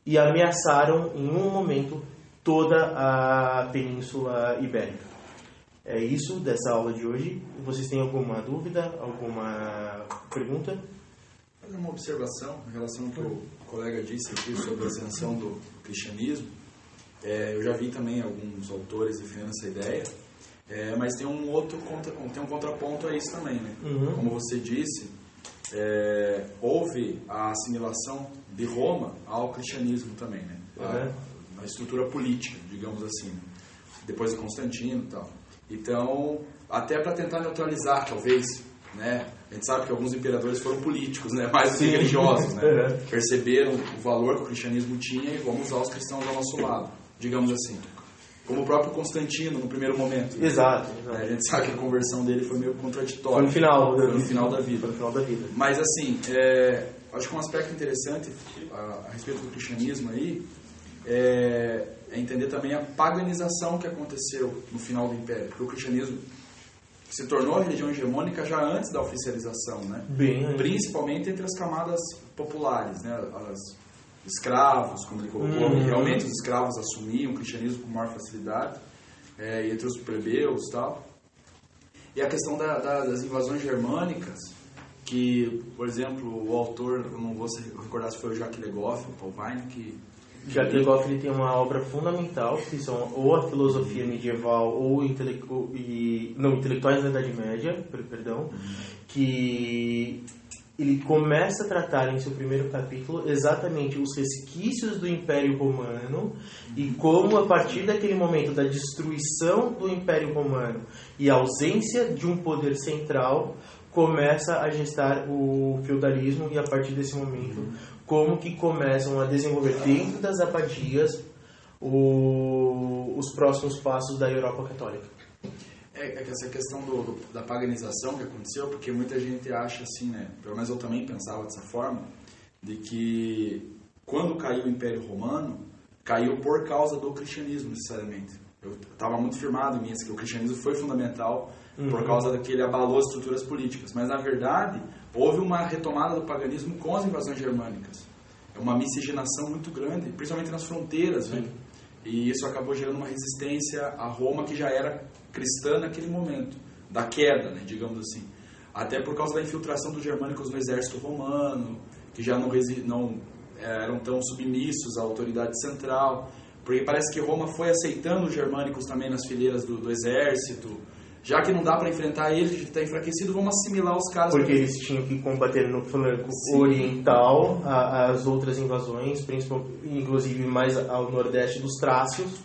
e ameaçaram em um momento toda a Península Ibérica. É isso dessa aula de hoje. Vocês têm alguma dúvida, alguma pergunta? Fazer uma observação em relação ao que o colega disse aqui sobre a ascensão do cristianismo. Eu já vi também alguns autores defendendo essa ideia, mas tem um contraponto a isso também, né? Uhum. Como você disse, houve a assimilação de Roma ao cristianismo também, né? A estrutura política, digamos assim, né? Depois de Constantino e tal. Então, até para tentar neutralizar, talvez, né? A gente sabe que alguns imperadores foram políticos, né? Mais do que religiosos, né? Perceberam o valor que o cristianismo tinha e vamos usar os cristãos ao nosso lado, digamos assim. Como o próprio Constantino, no primeiro momento. Né? Exato. A gente sabe que a conversão dele foi meio contraditória. Foi no final da vida. Foi no final da vida. Mas, assim, acho que um aspecto interessante a respeito do cristianismo aí é entender também a paganização que aconteceu no final do Império. Porque o cristianismo se tornou a religião hegemônica já antes da oficialização, né? Principalmente entre as camadas populares, né? Os escravos, como ele colocou, realmente os escravos assumiam o cristianismo com maior facilidade, e entre os plebeus e tal. E a questão das invasões germânicas, que, por exemplo, o autor, eu não vou recordar se foi o Jacques Le Goff, o Paul Vine, que... Jacques Le Goff ele tem uma obra fundamental, que são ou a filosofia medieval ou intelectuais da Idade Média, que ele começa a tratar em seu primeiro capítulo exatamente os resquícios do Império Romano e como a partir daquele momento da destruição do Império Romano e a ausência de um poder central começa a gestar o feudalismo e a partir desse momento como que começam a desenvolver dentro das abadias os próximos passos da Europa Católica. É que essa questão da paganização que aconteceu, porque muita gente acha assim, né? Pelo menos eu também pensava dessa forma, de que quando caiu o Império Romano, caiu por causa do cristianismo, necessariamente. Eu estava muito firmado em mim, que o cristianismo foi fundamental por causa daquele abalou as estruturas políticas. Mas, na verdade, houve uma retomada do paganismo com as invasões germânicas. É uma miscigenação muito grande, principalmente nas fronteiras, né? E isso acabou gerando uma resistência a Roma, que já era cristã naquele momento, da queda, né, digamos assim. Até por causa da infiltração dos germânicos no exército romano, que já não eram tão submissos à autoridade central, porque parece que Roma foi aceitando os germânicos também nas fileiras do exército. Já que não dá para enfrentar eles, que está enfraquecido, vamos assimilar os caras. Porque eles tinham que combater no flanco oriental as outras invasões, inclusive mais ao nordeste dos trácios,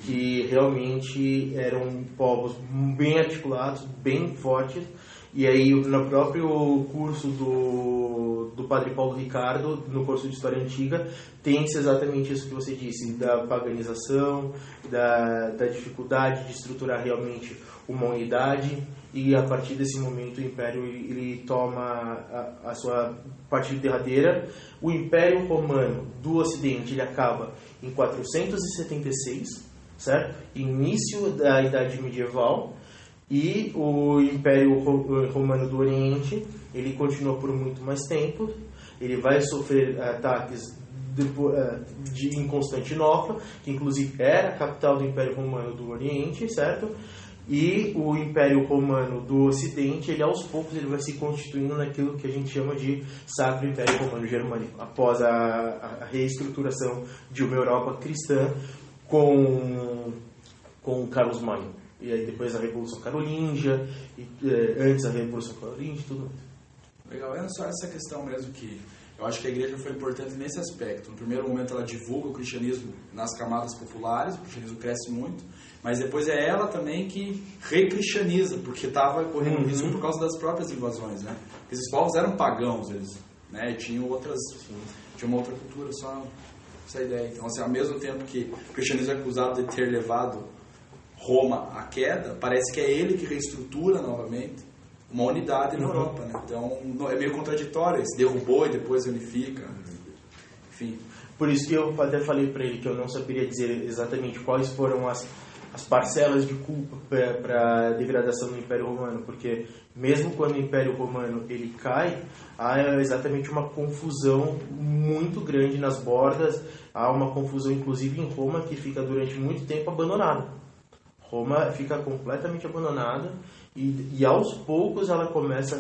que realmente eram povos bem articulados, bem fortes. E aí, no próprio curso do Padre Paulo Ricardo, no curso de História Antiga, tem-se exatamente isso que você disse, da paganização, da dificuldade de estruturar realmente uma unidade, e a partir desse momento o Império ele toma a sua parte derradeira. O Império Romano do Ocidente ele acaba em 476, certo? Início da Idade Medieval. E o Império Romano do Oriente, ele continua por muito mais tempo. Ele vai sofrer ataques em Constantinopla, que inclusive era a capital do Império Romano do Oriente, certo? E o Império Romano do Ocidente, ele aos poucos ele vai se constituindo naquilo que a gente chama de Sacro Império Romano Germânico, após a reestruturação de uma Europa cristã com Carlos Magno. E aí depois a Revolução Carolíngia, antes a Revolução Carolíngia e tudo mais. Legal, é só essa questão mesmo que eu acho que a igreja foi importante nesse aspecto. No primeiro momento ela divulga o cristianismo nas camadas populares, o cristianismo cresce muito, mas depois é ela também que recristianiza, porque estava correndo risco por causa das próprias invasões, né? Esses povos eram pagãos, eles né? Tinha uma outra cultura, só essa ideia. Então, assim, ao mesmo tempo que o cristianismo é acusado de ter levado Roma à queda, parece que é ele que reestrutura novamente uma unidade na Europa, né? Então, é meio contraditório, se derrubou e depois unifica, enfim. Por isso que eu até falei para ele que eu não saberia dizer exatamente quais foram as parcelas de culpa para a degradação do Império Romano, porque mesmo quando o Império Romano ele cai, há exatamente uma confusão muito grande nas bordas, há uma confusão inclusive em Roma que fica durante muito tempo abandonada. Roma fica completamente abandonada e aos poucos ela começa,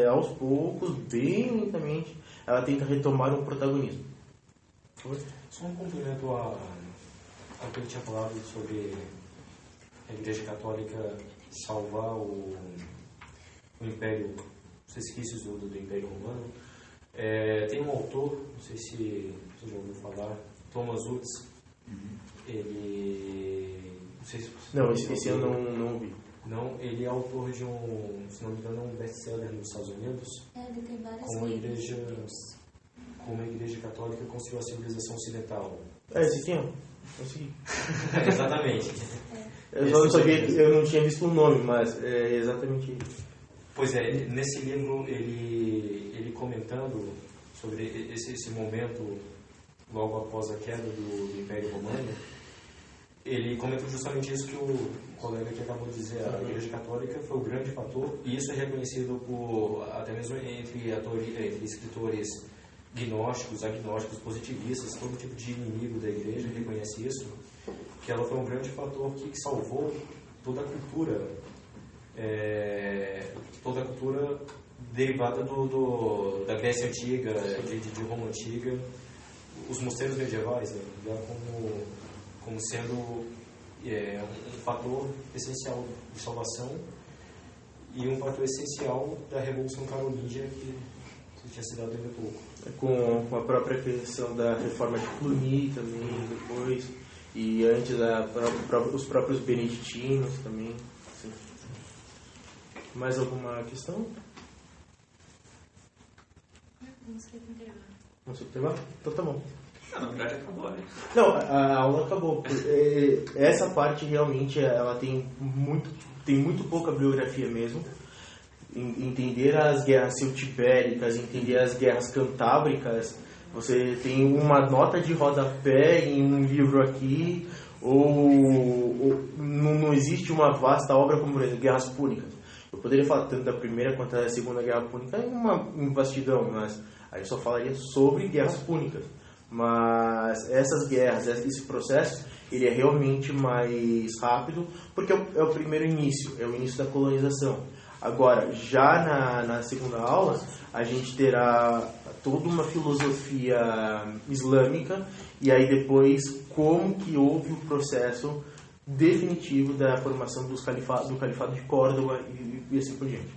aos poucos, bem lentamente, ela tenta retomar um protagonismo. Só um complemento ao que ele tinha falado sobre a Igreja Católica salvar o Império, os resquícios do Império Romano. Tem um autor, não sei se você já ouviu falar, Thomas Woods. Ele... Não sei se você Não, esse eu não ouvi. Não, ele é autor de se não me engano, um best-seller nos Estados Unidos. Ele tem vários como livros. a Igreja Católica construiu a civilização ocidental. Esse sim, eu consegui. Exatamente. Eu só não sabia, eu não tinha visto o nome, mas é exatamente isso. Pois é, nesse livro ele comentando sobre esse momento logo após a queda do Império Romano, ele comenta justamente isso que o colega aqui acabou de dizer. A Igreja Católica foi o grande fator, e isso é reconhecido até mesmo entre escritores gnósticos, agnósticos, positivistas, todo tipo de inimigo da Igreja reconhece isso, que ela foi um grande fator que salvou toda a cultura, derivada da Grécia Antiga, de Roma Antiga, os mosteiros medievais, né, como sendo um fator essencial de salvação e um fator essencial da Revolução Carolíngia que você tinha citado ainda há pouco. Com a própria questão da reforma de Cluny também, depois, e antes os próprios beneditinos também. Sim. Mais alguma questão? Não sei intervalo. Não sei observar? Então tá bom. Na verdade acabou, né? Não, a aula acabou. Essa parte realmente ela tem muito pouca bibliografia mesmo. Entender as guerras celtibéricas, entender as guerras cantábricas, você tem uma nota de rodapé em um livro aqui, ou não existe uma vasta obra como, por exemplo, Guerras Púnicas. Eu poderia falar tanto da Primeira quanto da Segunda Guerra Púnica em uma vastidão, mas aí eu só falaria sobre Guerras Púnicas. Mas essas guerras, esse processo, ele é realmente mais rápido, porque é o primeiro início, é o início da colonização. Agora, já na segunda aula, a gente terá toda uma filosofia islâmica e aí depois como que houve o processo definitivo da formação do califado de Córdoba e assim por diante.